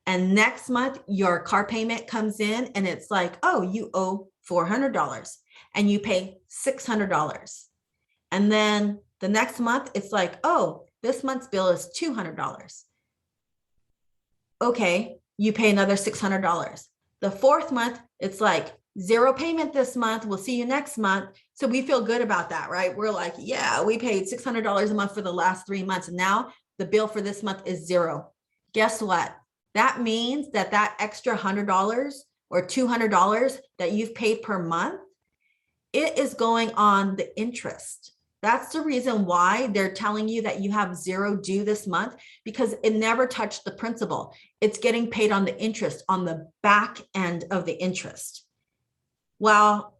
And next month, your car payment comes in and it's like, oh, you owe $400, and you pay $600. And then the next month, it's like, oh, this month's bill is $200. Okay, you pay another $600. The 4th month, it's like, 0 payment this month. We'll see you next month. So we feel good about that, right? We're like, yeah, we paid $600 a month for the last 3 months. And now the bill for this month is 0. Guess what? That means that extra $100 or $200 that you've paid per month, it is going on the interest. That's the reason why they're telling you that you have 0 due this month, because it never touched the principal. It's getting paid on the interest, on the back end of the interest. Well,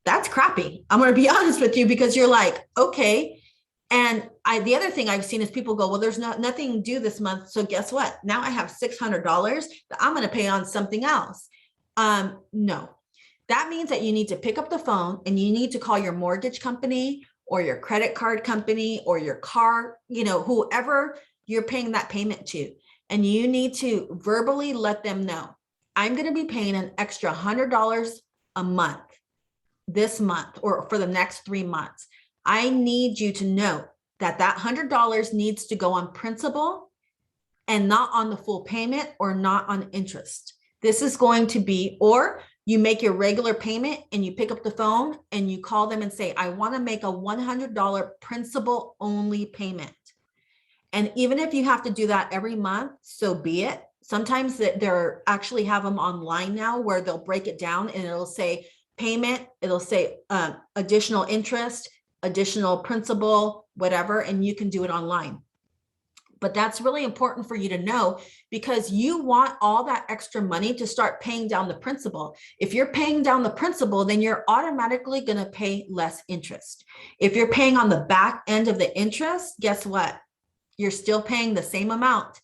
that's crappy. I'm going to be honest with you, because you're like, okay. And the other thing I've seen is people go, well, there's nothing due this month. So guess what? Now I have $600 that I'm going to pay on something else. No, that means that you need to pick up the phone and you need to call your mortgage company or your credit card company or your car, whoever you're paying that payment to. And you need to verbally let them know, I'm going to be paying an extra $100 a month this month or for the next 3 months. I need you to know that $100 needs to go on principal and not on the full payment or not on interest. This is going to be, or you make your regular payment and you pick up the phone and you call them and say, I want to make a $100 principal only payment. And even if you have to do that every month, so be it. Sometimes they're actually have them online now where they'll break it down and it'll say payment, it'll say additional interest, additional principal, whatever, and you can do it online. But that's really important for you to know, because you want all that extra money to start paying down the principal. If you're paying down the principal, then you're automatically going to pay less interest. If you're paying on the back end of the interest, guess what? You're still paying the same amount.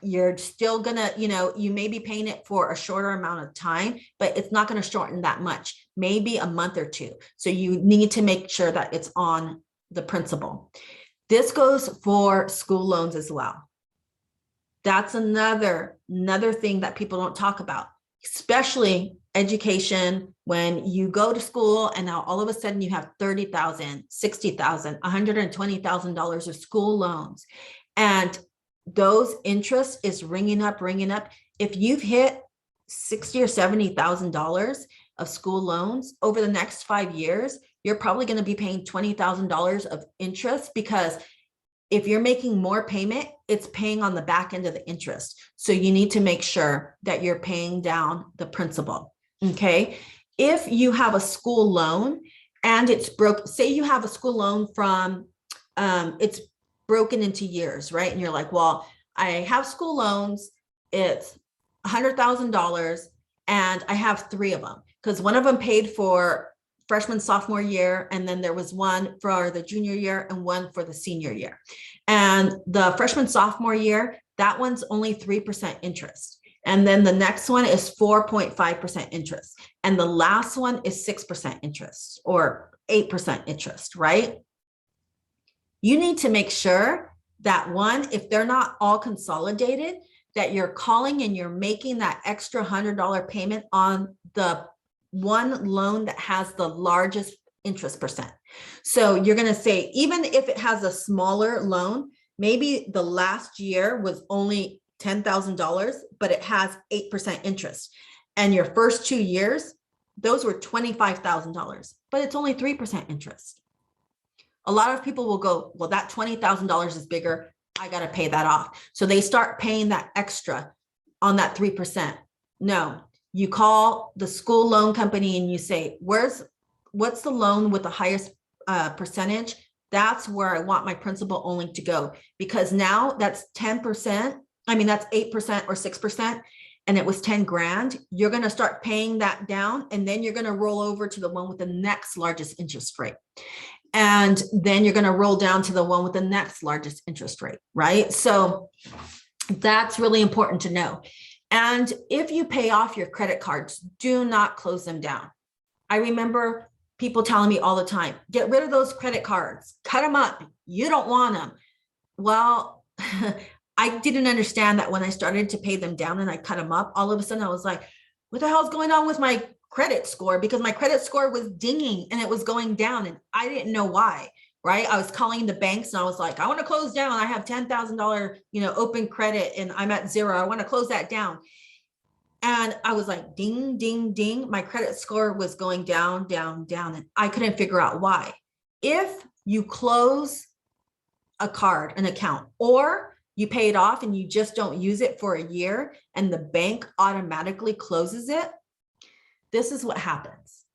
You're still gonna, you may be paying it for a shorter amount of time, but it's not going to shorten that much, maybe a month or 2. So you need to make sure that it's on the principal. This goes for school loans as well. That's another thing that people don't talk about, especially education when you go to school and now all of a sudden you have $30,000, $60,000, $120,000 of school loans. And those interest is ringing up. If you've hit $60,000 or $70,000 of school loans over the next 5 years, you're probably going to be paying $20,000 of interest, because if you're making more payment, it's paying on the back end of the interest. So you need to make sure that you're paying down the principal. Okay. If you have a school loan and it's broke, say you have a school loan from, it's broken into years, right? And you're like, well, I have school loans, it's $100,000 and I have 3 of them, because one of them paid for freshman, sophomore year, and then there was one for the junior year and one for the senior year. And the freshman, sophomore year, that one's only 3% interest. And then the next one is 4.5% interest. And the last one is 6% interest or 8% interest, right? You need to make sure that one, if they're not all consolidated, that you're calling and you're making that extra $100 payment on the one loan that has the largest interest percent. So you're going to say, even if it has a smaller loan, maybe the last year was only $10,000, but it has 8% interest. And your first 2 years, those were $25,000, but it's only 3% interest. A lot of people will go, well, that $20,000 is bigger, I got to pay that off. So they start paying that extra on that 3%. No, you call the school loan company and you say, what's the loan with the highest percentage? That's where I want my principal only to go, because now that's 10%. I mean, that's 8% or 6%. And it was 10 grand. You're going to start paying that down. And then you're going to roll over to the one with the next largest interest rate. And then you're going to roll down to the one with the next largest interest rate, right? So that's really important to know. And if you pay off your credit cards, do not close them down. I remember people telling me all the time, get rid of those credit cards, cut them up. You don't want them. Well, I didn't understand that when I started to pay them down and I cut them up, all of a sudden I was like, what the hell is going on with my credit score? Because my credit score was dinging and it was going down and I didn't know why, right? I was calling the banks and I was like, I want to close down. I have $10,000, open credit and I'm at 0. I want to close that down. And I was like, ding, ding, ding. My credit score was going down, down, down. And I couldn't figure out why. If you close a card, an account, or you pay it off and you just don't use it for a year and the bank automatically closes it, this is what happens.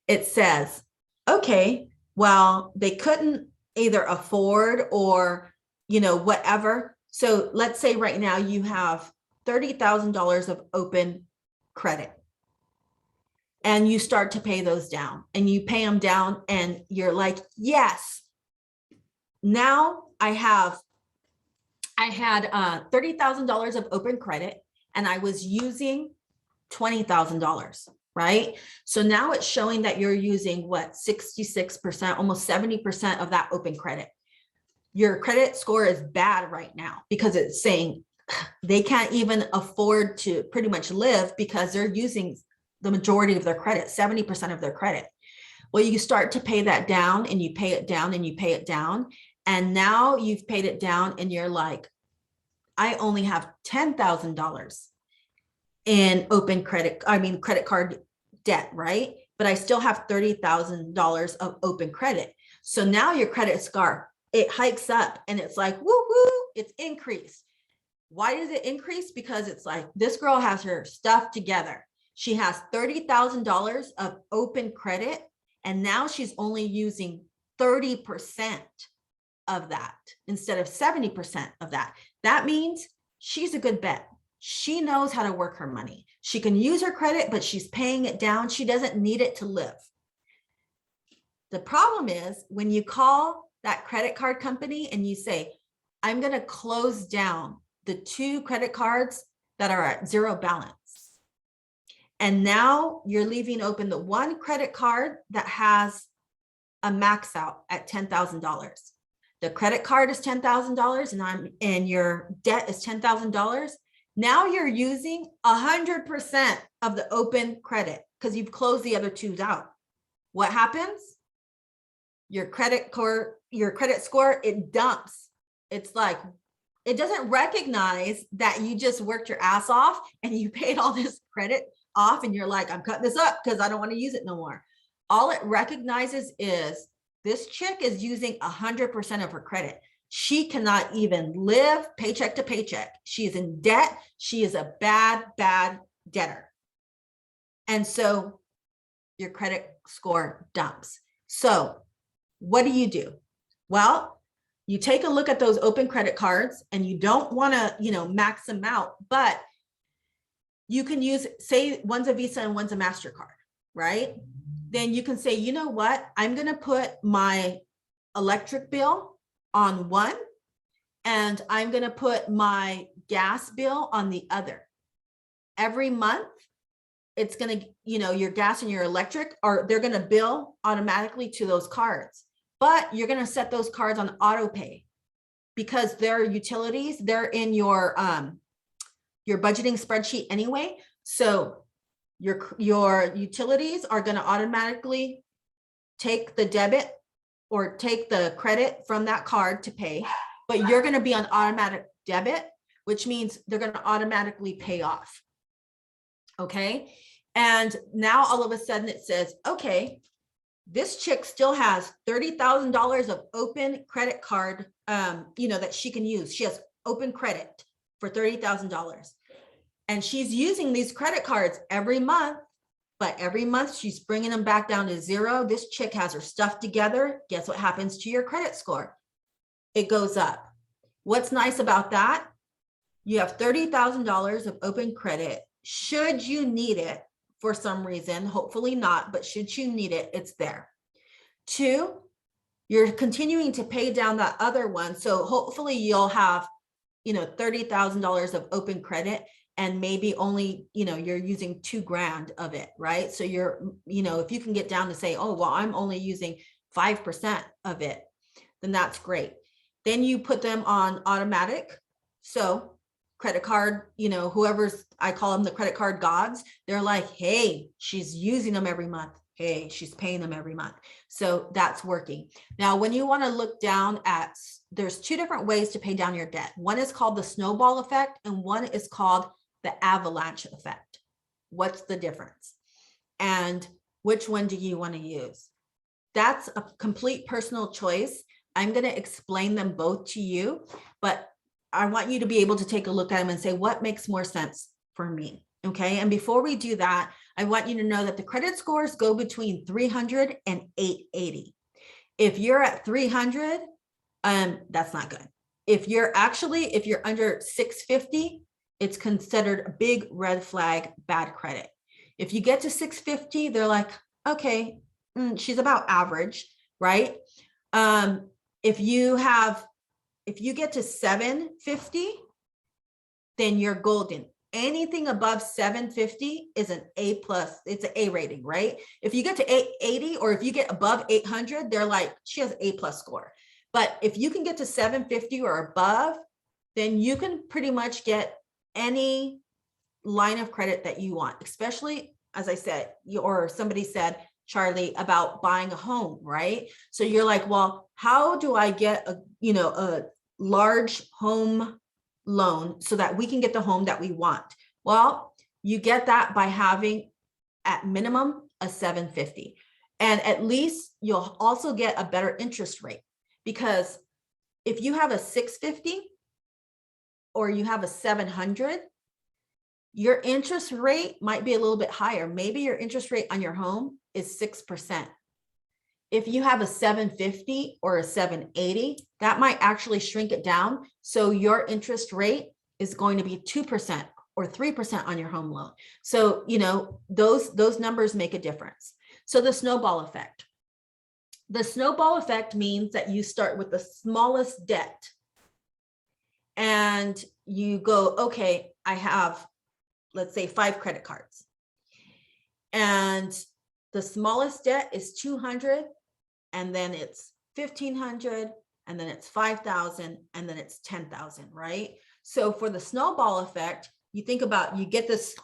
It says, okay, well, they couldn't either afford or, whatever. So let's say right now you have $30,000 of open credit and you start to pay those down and you pay them down and you're like, yes, now I had $30,000 of open credit and I was using $20,000, right? So now it's showing that you're using 66%, almost 70% of that open credit. Your credit score is bad right now because it's saying they can't even afford to pretty much live because they're using the majority of their credit, 70% of their credit. Well, you start to pay that down and you pay it down and you pay it down. And now you've paid it down and you're like, I only have $10,000 in open credit card debt, right? But I still have $30,000 of open credit. So now your credit score, it hikes up and it's like, woo-hoo, it's increased. Why does it increase? Because it's like, this girl has her stuff together. She has $30,000 of open credit and now she's only using 30% of that instead of 70% of that. That means she's a good bet. She knows how to work her money. She can use her credit, but she's paying it down. She doesn't need it to live. The problem is when you call that credit card company and you say, I'm going to close down the 2 credit cards that are at 0 balance. And now you're leaving open the 1 credit card that has a max out at $10,000. The credit card is $10,000 and your debt is $10,000. Now you're using 100% of the open credit because you've closed the other twos out. What happens? Your credit score, it dumps. It's like, it doesn't recognize that you just worked your ass off and you paid all this credit off and you're like, I'm cutting this up because I don't want to use it no more. All it recognizes is this chick is using 100% of her credit. She cannot even live paycheck to paycheck. She is in debt. She is a bad, bad debtor. And so your credit score dumps. So what do? Well, you take a look at those open credit cards and you don't want to, max them out, but you can use, say one's a Visa and one's a MasterCard, right? Then you can say, you know what? I'm going to put my electric bill on one and I'm going to put my gas bill on the other. Every month, it's going to, your gas and your electric they're going to bill automatically to those cards, but you're going to set those cards on auto pay because they're utilities. They're in your budgeting spreadsheet anyway. So your utilities are going to automatically take the debit or take the credit from that card to pay, but you're going to be on automatic debit, which means they're going to automatically pay off. Okay. And now all of a sudden it says, okay, this chick still has $30,000 of open credit card, that she can use. She has open credit for $30,000. And she's using these credit cards every month, but every month she's bringing them back down to zero. This chick has her stuff together. Guess what happens to your credit score? It goes up. What's nice about that? You have $30,000 of open credit. Should you need it for some reason, hopefully not, but should you need it, it's there. 2, you're continuing to pay down that other one. So hopefully you'll have, $30,000 of open credit and maybe only, you're using $2,000 of it, right? So you're, if you can get down to say, oh, well, I'm only using 5% of it, then that's great. Then you put them on automatic. So credit card, I call them the credit card gods. They're like, hey, she's using them every month. Hey, she's paying them every month. So that's working. Now, when you want to look down at, there's 2 different ways to pay down your debt. One is called the snowball effect and one is called the avalanche effect. What's the difference? And which one do you want to use? That's a complete personal choice. I'm going to explain them both to you, but I want you to be able to take a look at them and say, what makes more sense for me? Okay. And before we do that, I want you to know that the credit scores go between 300 and 880. If you're at 300, that's not good. If you're under 650, it's considered a big red flag, bad credit. If you get to 650, they're like, okay, she's about average, right? If you get to 750, then you're golden. Anything above 750 is an A+. It's an A rating, right? If you get to 880 or if you get above 800, they're like, she has A+ score. But if you can get to 750 or above, then you can pretty much get any line of credit that you want, especially, as I said, or somebody said, Charlie, about buying a home, right? So you're like, well, how do I get a large home loan so that we can get the home that we want? Well, you get that by having at minimum a 750. And at least you'll also get a better interest rate, because if you have a 650 or you have a 700, your interest rate might be a little bit higher. Maybe your interest rate on your home is 6%. If you have a 750 or a 780, that might actually shrink it down. So your interest rate is going to be 2% or 3% on your home loan. So, those numbers make a difference. So the snowball effect. The snowball effect means that you start with the smallest debt and you go, okay, I have, let's say 5 credit cards. And the smallest debt is 200, and then it's 1,500, and then it's 5,000, and then it's 10,000, right? So for the snowball effect, you think about, you get this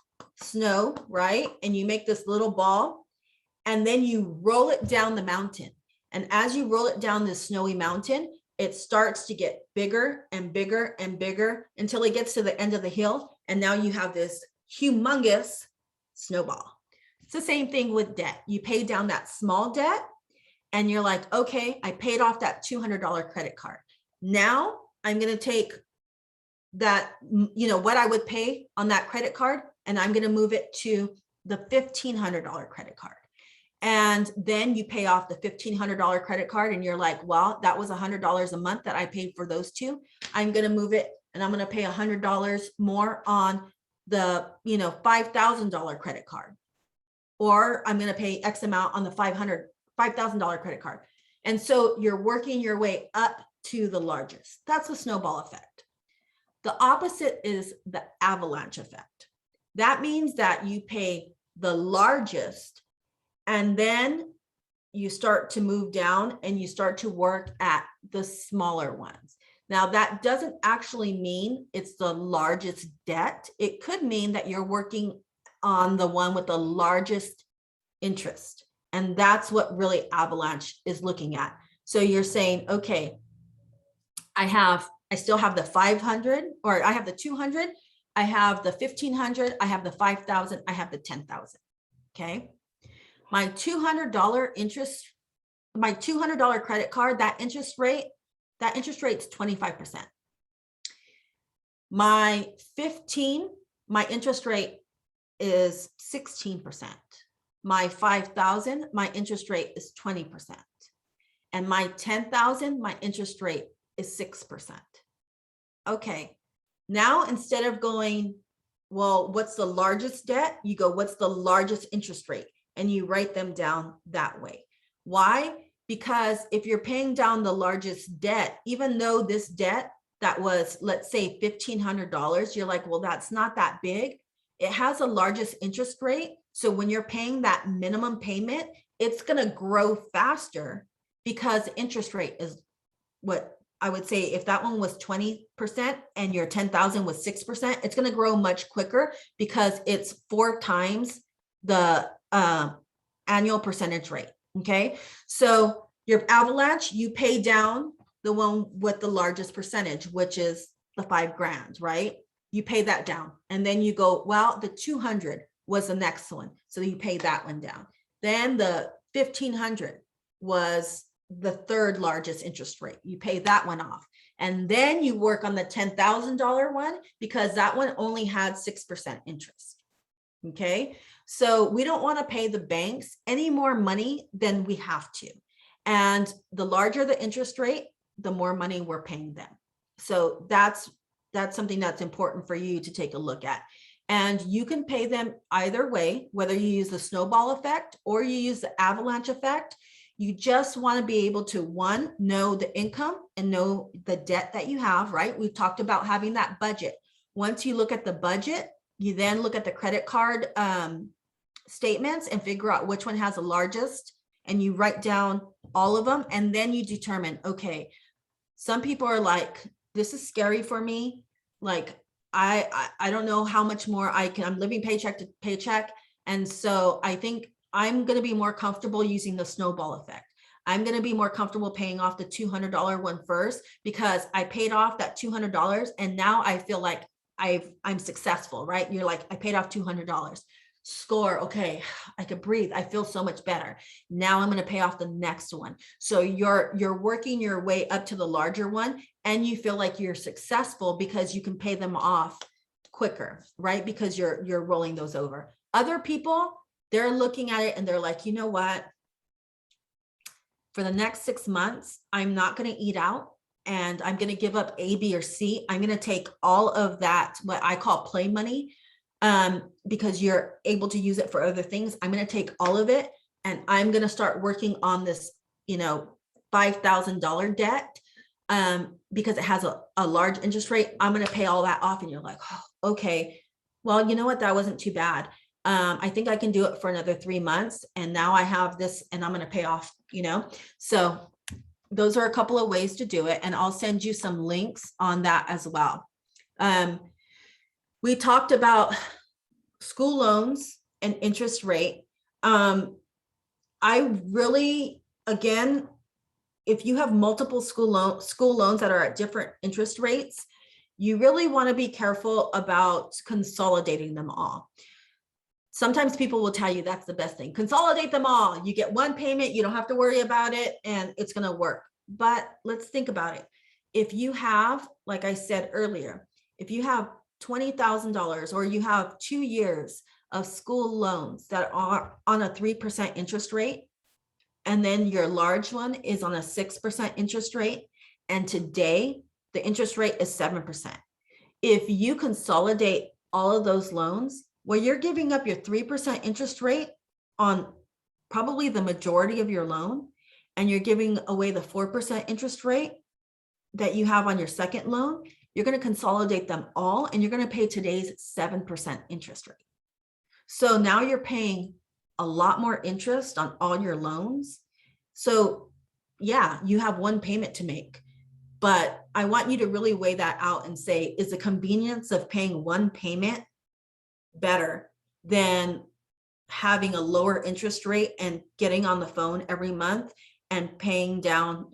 snow, right? And you make this little ball, and then you roll it down the mountain. And as you roll it down this snowy mountain, it starts to get bigger and bigger and bigger until it gets to the end of the hill. And now you have this humongous snowball. It's the same thing with debt. You pay down that small debt and you're like, okay, I paid off that $200 credit card. Now I'm going to take that, what I would pay on that credit card, and I'm going to move it to the $1,500 credit card. And then you pay off the $1,500 credit card and you're like, well, that was $100 a month that I paid for those two. I'm going to move it and I'm going to pay $100 more on the, $5,000 credit card. Or I'm going to pay X amount on the $5,000 credit card. And so you're working your way up to the largest. That's a snowball effect. The opposite is the avalanche effect. That means that you pay the largest and then you start to move down and you start to work at the smaller ones. Now, that doesn't actually mean it's the largest debt. It could mean that you're working on the one with the largest interest. And that's what really avalanche is looking at. So you're saying, okay, I still have the 500, or I have the 200, I have the 1,500, I have the 5,000, I have the 10,000. Okay. My $200 interest, my $200 credit card, that interest rate's 25%. My interest rate is 16%. My 5,000, my interest rate is 20%. And my 10,000, my interest rate is 6%. Okay. Now, instead of going, well, what's the largest debt? You go, what's the largest interest rate? And you write them down that way. Why? Because if you're paying down the largest debt, even though this debt that was, let's say $1,500, you're like, well, that's not that big. It has the largest interest rate. So when you're paying that minimum payment, it's going to grow faster because interest rate is what I would say. If that one was 20% and your 10,000 was 6%, it's going to grow much quicker because it's 4 times the annual percentage rate. Okay. So your avalanche, you pay down the one with the largest percentage, which is the $5,000, right? You pay that down. And then you go, well, the 200 was the next one. So you pay that one down. Then the 1,500 was the third largest interest rate. You pay that one off. And then you work on the $10,000 one because that one only had 6% interest. Okay. So we don't want to pay the banks any more money than we have to. And the larger the interest rate, the more money we're paying them. So that's something that's important for you to take a look at. And you can pay them either way, whether you use the snowball effect or you use the avalanche effect. You just want to be able to, one, know the income and know the debt that you have, right? We've talked about having that budget. Once you look at the budget, you then look at the credit card statements and figure out which one has the largest, and you write down all of them. And then you determine, okay, some people are like, this is scary for me. Like, I don't know how much more I'm living paycheck to paycheck. And so I think I'm going to be more comfortable using the snowball effect. I'm going to be more comfortable paying off the $200 one first because I paid off that $200 and now I feel like I'm successful, right? You're like, I paid off $200. Score. Okay, I could breathe. I feel so much better. Now I'm going to pay off the next one. So you're working your way up to the larger one and you feel like you're successful because you can pay them off quicker, right? Because you're rolling those over. Other people, they're looking at it and they're like, you know what? For the next 6 months, I'm not going to eat out and I'm going to give up A, B, or C. I'm going to take all of that, what I call play money, because you're able to use it for other things. I'm going to take all of it and I'm going to start working on this, $5,000 debt, because it has a large interest rate. I'm going to pay all that off. And you're like, oh, okay, well, you know what? That wasn't too bad. I think I can do it for another 3 months. And now I have this and I'm going to pay off, so those are a couple of ways to do it. And I'll send you some links on that as well. We talked about school loans and interest rate. I really, again, if you have multiple school loans that are at different interest rates, you really want to be careful about consolidating them all. Sometimes people will tell you that's the best thing. Consolidate them all. You get one payment, you don't have to worry about it, and it's going to work. But let's think about it. If you have, like I said earlier, if you have $20,000 or you have 2 years of school loans that are on a 3% interest rate, and then your large one is on a 6% interest rate, and today the interest rate is 7%. If you consolidate all of those loans, well, you're giving up your 3% interest rate on probably the majority of your loan, and you're giving away the 4% interest rate that you have on your second loan. You're going to consolidate them all, and you're going to pay today's 7% interest rate. So now you're paying a lot more interest on all your loans. So yeah, you have one payment to make, but I want you to really weigh that out and say, is the convenience of paying one payment better than having a lower interest rate and getting on the phone every month and paying down,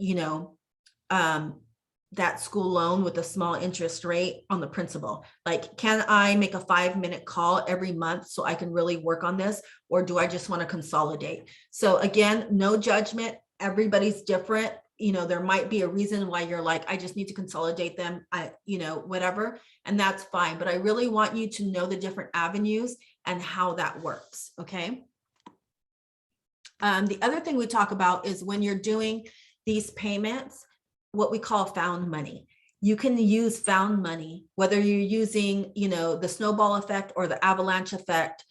that school loan with a small interest rate on the principal? Like, can I make a 5-minute call every month so I can really work on this? Or do I just want to consolidate? So again, no judgment. Everybody's different. There might be a reason why you're like, I just need to consolidate them, whatever, and that's fine. But I really want you to know the different avenues and how that works, okay? The other thing we talk about is when you're doing these payments, what we call found money. You can use found money, whether you're using, the snowball effect or the avalanche effect.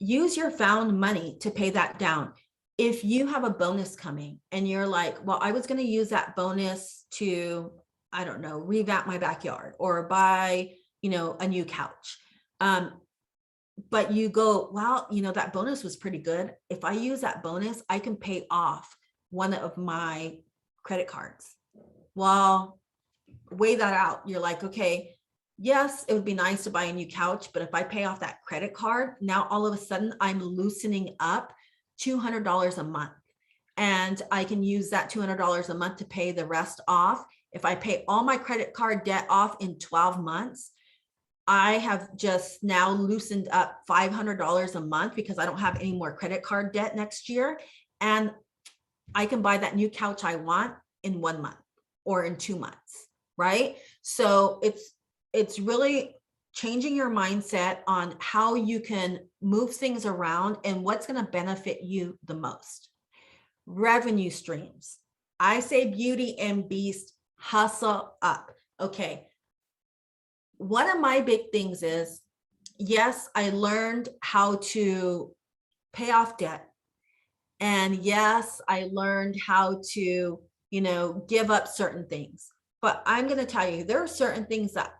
Use your found money to pay that down. If you have a bonus coming and you're like, well, I was going to use that bonus to, I don't know, revamp my backyard or buy, a new couch. But you go, well, that bonus was pretty good. If I use that bonus, I can pay off one of my credit cards. Well, weigh that out. You're like, okay, yes, it would be nice to buy a new couch, but if I pay off that credit card, now all of a sudden I'm loosening up $200 a month. And I can use that $200 a month to pay the rest off. If I pay all my credit card debt off in 12 months, I have just now loosened up $500 a month because I don't have any more credit card debt next year. And I can buy that new couch I want in 1 month or in 2 months, right? So it's really changing your mindset on how you can move things around and what's going to benefit you the most. Revenue streams. I say Beauty and Beast, hustle up. Okay. One of my big things is, yes, I learned how to pay off debt. And yes, I learned how to, give up certain things. But I'm going to tell you, there are certain things that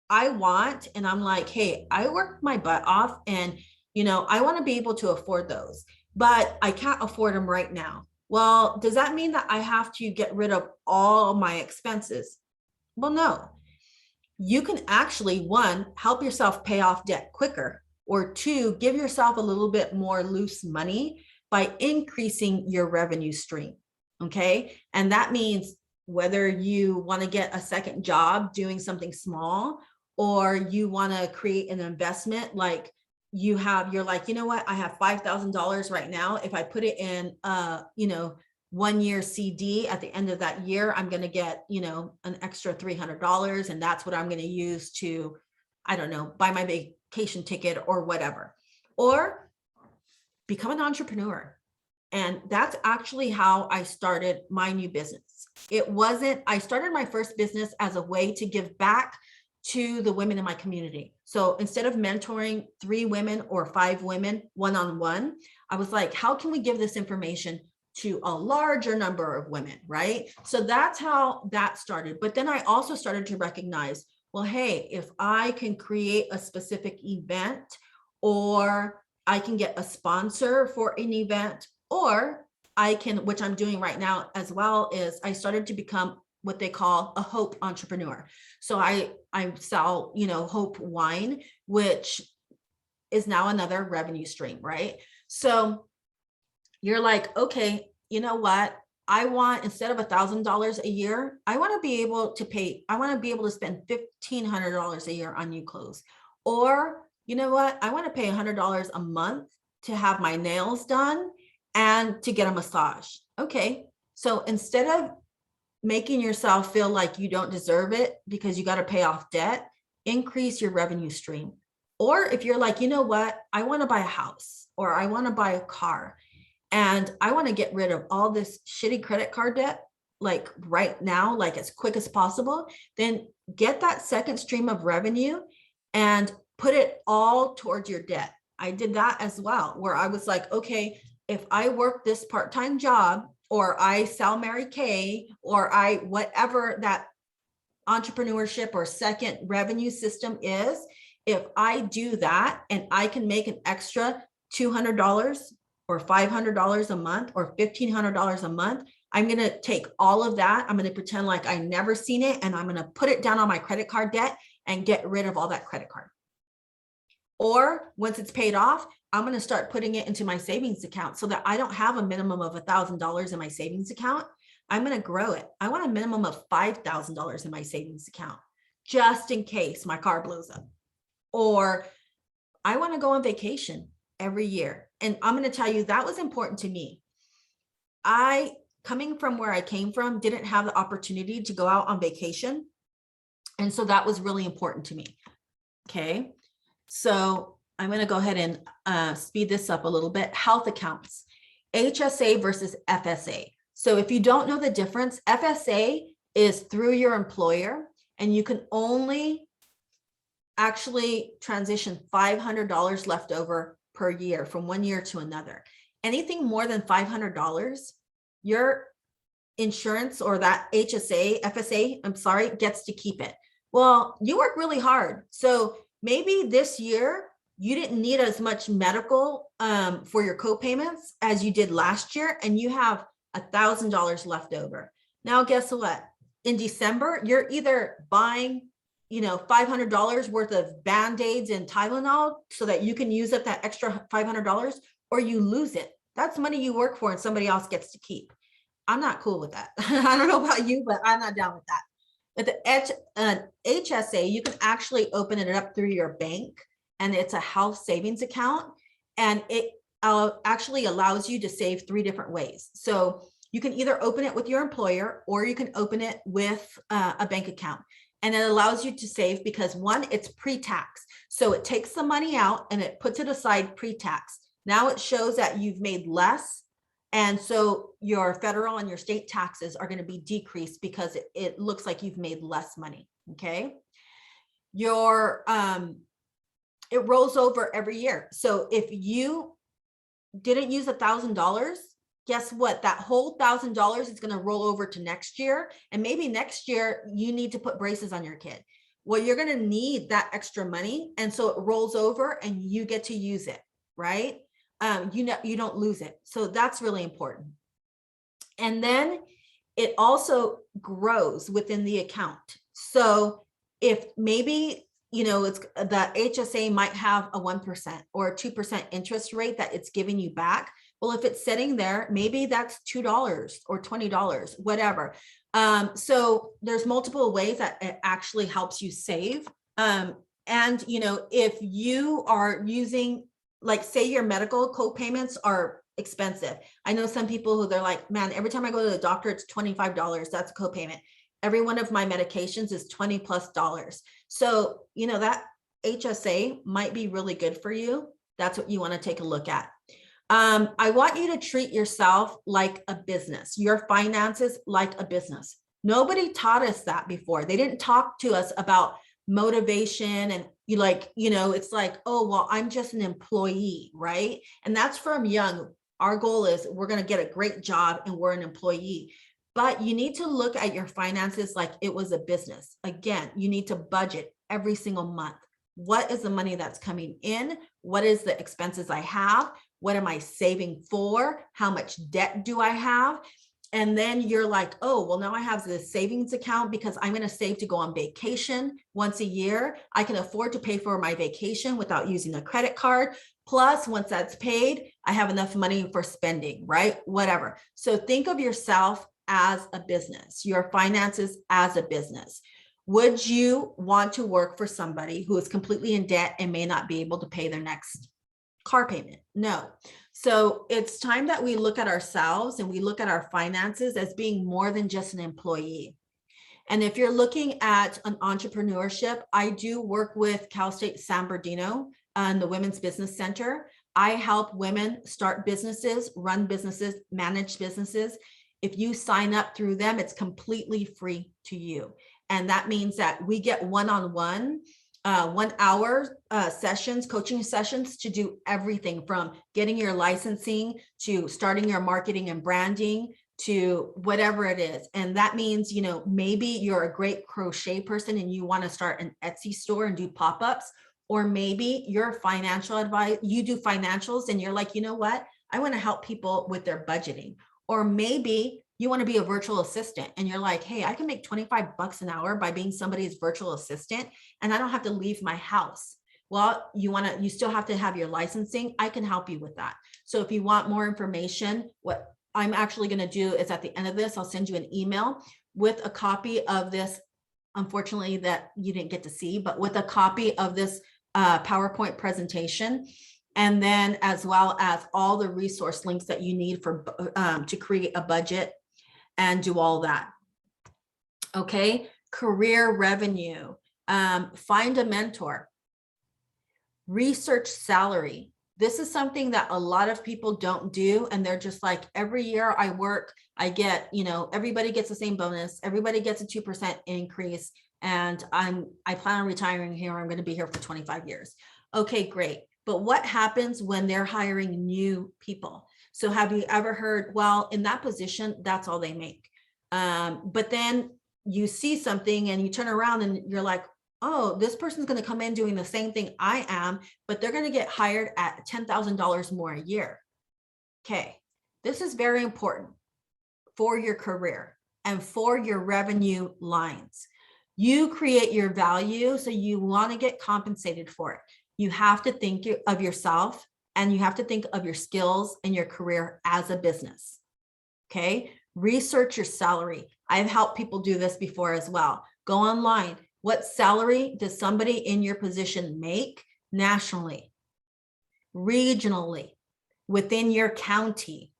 I want, and I'm like, hey, I worked my butt off, and I want to be able to afford those, but I can't afford them right now. Well, does that mean that I have to get rid of all my expenses? Well, no. You can actually, 1, help yourself pay off debt quicker, or 2, give yourself a little bit more loose money by increasing your revenue stream. Okay. And that means whether you want to get a second job doing something small, or you want to create an investment, like you're like, what, I have $5,000 right now. If I put it in, 1-year CD, at the end of that year, I'm going to get, an extra $300. And that's what I'm going to use to, I don't know, buy my vacation ticket or whatever, or become an entrepreneur. And that's actually how I started my new business. I started my first business as a way to give back to the women in my community. So instead of mentoring 3 women or 5 women one-on-one, I was like, how can we give this information to a larger number of women, right? So that's how that started. But then I also started to recognize, well, hey, if I can create a specific event, or I can get a sponsor for an event, or I can, which I'm doing right now as well, is I started to become what they call a hope entrepreneur. So I sell, hope wine, which is now another revenue stream, right? So you're like, okay, you know what? I want, instead of $1,000 a year, I want to be able to spend $1,500 a year on new clothes. Or, you know what? I want to pay $100 a month to have my nails done and to get a massage. Okay. So instead of making yourself feel like you don't deserve it because you got to pay off debt, increase your revenue stream. Or if you're like, you know what? I want to buy a house, or I want to buy a car, and I want to get rid of all this shitty credit card debt, like right now, like as quick as possible, then get that second stream of revenue and put it all towards your debt. I did that as well, where I was like, okay, if I work this part-time job, or I sell Mary Kay, or I, whatever that entrepreneurship or second revenue system is, if I do that and I can make an extra $200 or $500 a month or $1,500 a month, I'm going to take all of that. I'm going to pretend like I never seen it, and I'm going to put it down on my credit card debt and get rid of all that credit card. Or once it's paid off, I'm going to start putting it into my savings account so that I don't have a minimum of $1,000 in my savings account. I'm going to grow it. I want a minimum of $5,000 in my savings account, just in case my car blows up. Or I want to go on vacation every year. And I'm going to tell you, that was important to me. I, coming from where I came from, didn't have the opportunity to go out on vacation. And so that was really important to me. Okay. So I'm going to go ahead and speed this up a little bit. Health accounts, HSA versus FSA. So if you don't know the difference, FSA is through your employer, and you can only actually transition $500 left over per year from one year to another. Anything more than $500, your insurance, or that HSA, FSA, I'm sorry, gets to keep it. Well, you work really hard. So maybe this year you didn't need as much medical for your co-payments as you did last year, and you have $1,000 left over. Now, guess what? In December, you're either buying, $500 worth of Band-Aids and Tylenol so that you can use up that extra $500, or you lose it. That's money you work for and somebody else gets to keep. I'm not cool with that. I don't know about you, but I'm not down with that. With the HSA, you can actually open it up through your bank, and it's a health savings account, and it actually allows you to save 3 different ways. So you can either open it with your employer, or you can open it with a bank account. And it allows you to save because, one, it's pre-tax. So it takes the money out and it puts it aside pre-tax. Now it shows that you've made less. And so your federal and your state taxes are going to be decreased because it looks like you've made less money. Okay. It rolls over every year. So if you didn't use $1,000, guess what? That whole $1,000 is going to roll over to next year. And maybe next year you need to put braces on your kid. Well, you're going to need that extra money. And so it rolls over and you get to use it, right? You don't lose it. So that's really important. And then it also grows within the account. So if maybe, it's the HSA might have a 1% or a 2% interest rate that it's giving you back. Well, if it's sitting there, maybe that's $2 or $20, whatever. So there's multiple ways that it actually helps you save. And, if you are using, like, say your medical co-payments are expensive. I know some people who they're like, man, every time I go to the doctor, it's $25. That's a co-payment. Every one of my medications is $20+. So, that HSA might be really good for you. That's what you want to take a look at. I want you to treat yourself like a business, your finances like a business. Nobody taught us that before. They didn't talk to us about motivation and it's like, oh, well, I'm just an employee, right? And that's from young. Our goal is we're going to get a great job and we're an employee. But you need to look at your finances like it was a business. Again, you need to budget every single month. What is the money that's coming in? What is the expenses I have? What am I saving for? How much debt do I have? And then you're like, oh, well, now I have this savings account because I'm going to save to go on vacation once a year. I can afford to pay for my vacation without using a credit card. Plus, once that's paid, I have enough money for spending, right? Whatever. So think of yourself as a business, your finances as a business. Would you want to work for somebody who is completely in debt and may not be able to pay their next car payment? No. So it's time that we look at ourselves and we look at our finances as being more than just an employee. And if you're looking at an entrepreneurship, I do work with Cal State San Bernardino and the Women's Business Center. I help women start businesses, run businesses, manage businesses. If you sign up through them, it's completely free to you. And that means that we get one-on-one 1 hour sessions, coaching sessions to do everything from getting your licensing to starting your marketing and branding to whatever it is. And that means, you know, maybe you're a great crochet person and you want to start an Etsy store and do pop-ups, or maybe you're a financial advisor, you do financials and you're like, you know what, I want to help people with their budgeting. Or maybe you want to be a virtual assistant and you're like, hey, I can make 25 bucks an hour by being somebody's virtual assistant and I don't have to leave my house. Well, you still have to have your licensing. I can help you with that. So if you want more information, what I'm actually going to do is at the end of this, I'll send you an email with a copy of this, unfortunately, that you didn't get to see, but with a copy of this PowerPoint presentation. And then as well as all the resource links that you need for to create a budget and do all that. Okay, career revenue, find a mentor, research salary. This is something that a lot of people don't do. And they're just like, every year I work, I get, you know, everybody gets the same bonus. Everybody gets a 2% increase. And I plan on retiring here. I'm going to be here for 25 years. Okay, great. But what happens when they're hiring new people? So have you ever heard, well, in that position, that's all they make. But then you see something and you turn around and you're like, oh, this person's going to come in doing the same thing I am, but they're going to get hired at $10,000 more a year. Okay, this is very important for your career and for your revenue lines. You create your value, so you want to get compensated for it. You have to think of yourself and you have to think of your skills and your career as a business. Okay, research your salary. I've helped people do this before as well. Go online. What salary does somebody in your position make nationally, regionally, within your county,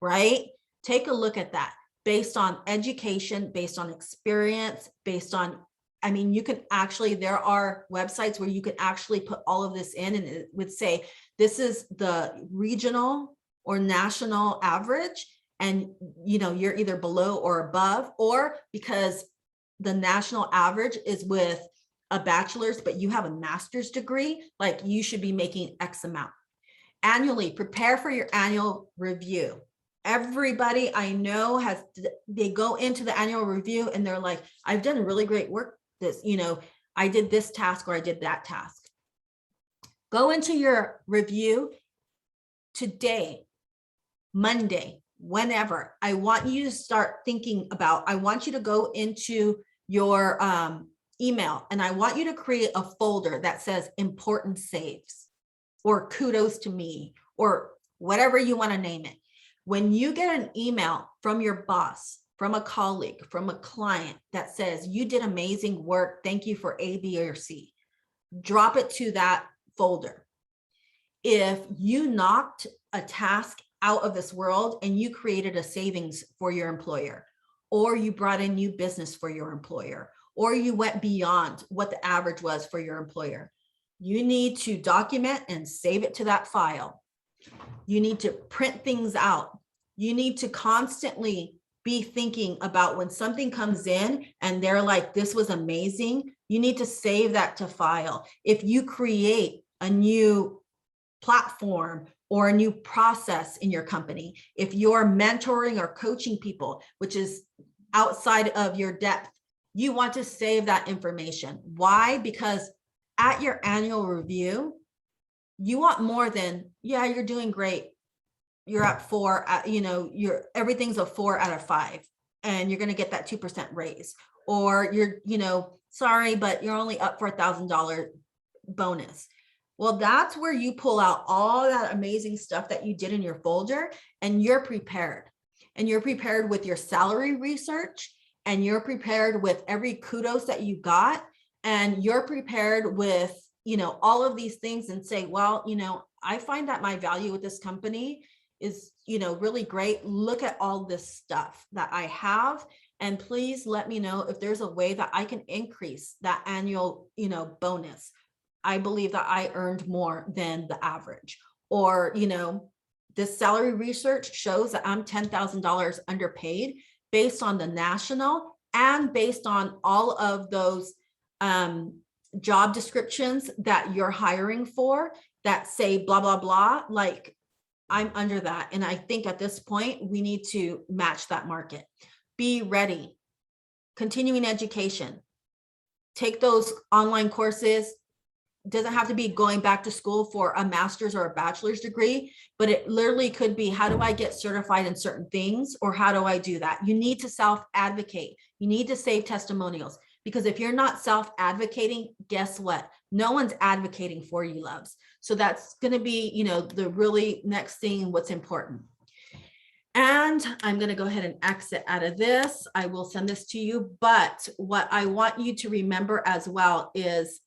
right? Take a look at that based on education, based on experience, based on, I mean, you can actually, there are websites where you can actually put all of this in and it would say, this is the regional or national average. And, you know, you're either below or above, or because the national average is with a bachelor's, but you have a master's degree, like you should be making X amount. Annually, prepare for your annual review. Everybody I know they go into the annual review and they're like, I've done really great work. This, you know, I did this task or I did that task. Go into your review today, Monday, whenever. I want you to start thinking about, I want you to go into your email and I want you to create a folder that says important saves or kudos to me or whatever you want to name it. When you get an email from your boss, from a colleague, from a client that says you did amazing work, thank you for A, B, or C, drop it to that folder. If you knocked a task out of this world and you created a savings for your employer, or you brought in new business for your employer, or you went beyond what the average was for your employer, you need to document and save it to that file. You need to print things out. You need to constantly be thinking about when something comes in and they're like, this was amazing. You need to save that to file. If you create a new platform or a new process in your company, if you're mentoring or coaching people, which is outside of your depth, you want to save that information. Why? Because at your annual review, you want more than, yeah, you're doing great. you're at 4, everything's a 4 out of 5, and you're going to get that 2% raise, or you're, sorry, but you're only up for $1,000 bonus. Well, that's where you pull out all that amazing stuff that you did in your folder, and you're prepared. And you're prepared with your salary research, and you're prepared with every kudos that you got, and you're prepared with, all of these things, and say, well, I find that my value with this company is, really great. Look at all this stuff that I have. And please let me know if there's a way that I can increase that annual, bonus. I believe that I earned more than the average, or, this salary research shows that I'm $10,000 underpaid based on the national and based on all of those job descriptions that you're hiring for that say blah, blah, blah. Like, I'm under that. And I think at this point, we need to match that market. Be ready. Continuing education. Take those online courses. Doesn't have to be going back to school for a master's or a bachelor's degree, but it literally could be, how do I get certified in certain things, or how do I do that? You need to self-advocate. You need to save testimonials, because if you're not self-advocating, guess what? No one's advocating for you, loves. So that's going to be, the really next thing, what's important. And I'm going to go ahead and exit out of this. I will send this to you. But what I want you to remember as well is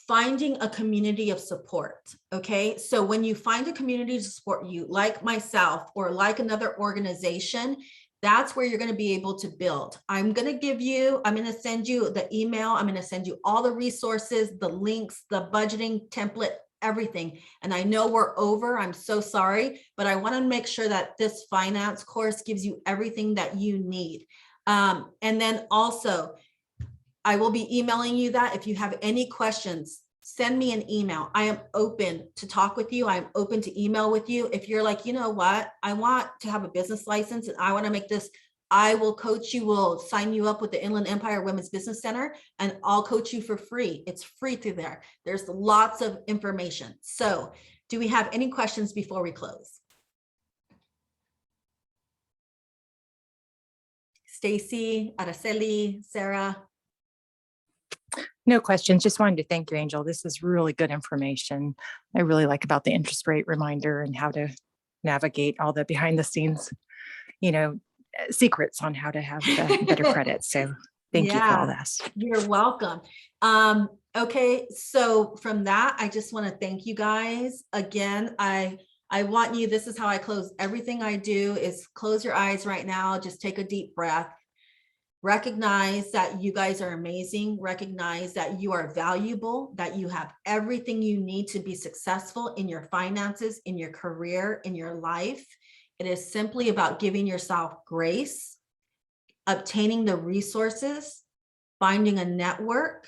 finding a community of support. Okay. So when you find a community to support you, like myself or like another organization, that's where you're going to be able to build. I'm going to send you the email. I'm going to send you all the resources, the links, the budgeting template, everything. And I know we're over. I'm so sorry, but I want to make sure that this finance course gives you everything that you need. And then also, I will be emailing you that. If you have any questions, send me an email. I am open to talk with you. I'm open to email with you. If you're like, you know what, I want to have a business license and I want to make this, I will coach you, will sign you up with the Inland Empire Women's Business Center, and I'll coach you for free. It's free through there. There's lots of information. So do we have any questions before we close? Stacy, Araceli, Sarah? No questions. Just wanted to thank you, Angel. This is really good information. I really like about the interest rate reminder and how to navigate all the behind the scenes, secrets on how to have better credit. So thank you for all this. You're welcome. Okay. So from that, I just want to thank you guys again. I want you, this is how I close everything I do, is close your eyes right now. Just take a deep breath. Recognize that you guys are amazing. Recognize that you are valuable, that you have everything you need to be successful in your finances, in your career, in your life. It is simply about giving yourself grace, obtaining the resources, finding a network,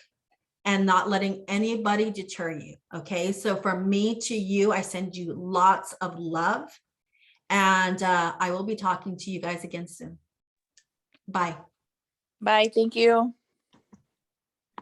and not letting anybody deter you. Okay. So from me to you, I send you lots of love, and I will be talking to you guys again soon. Bye. Bye. Thank you.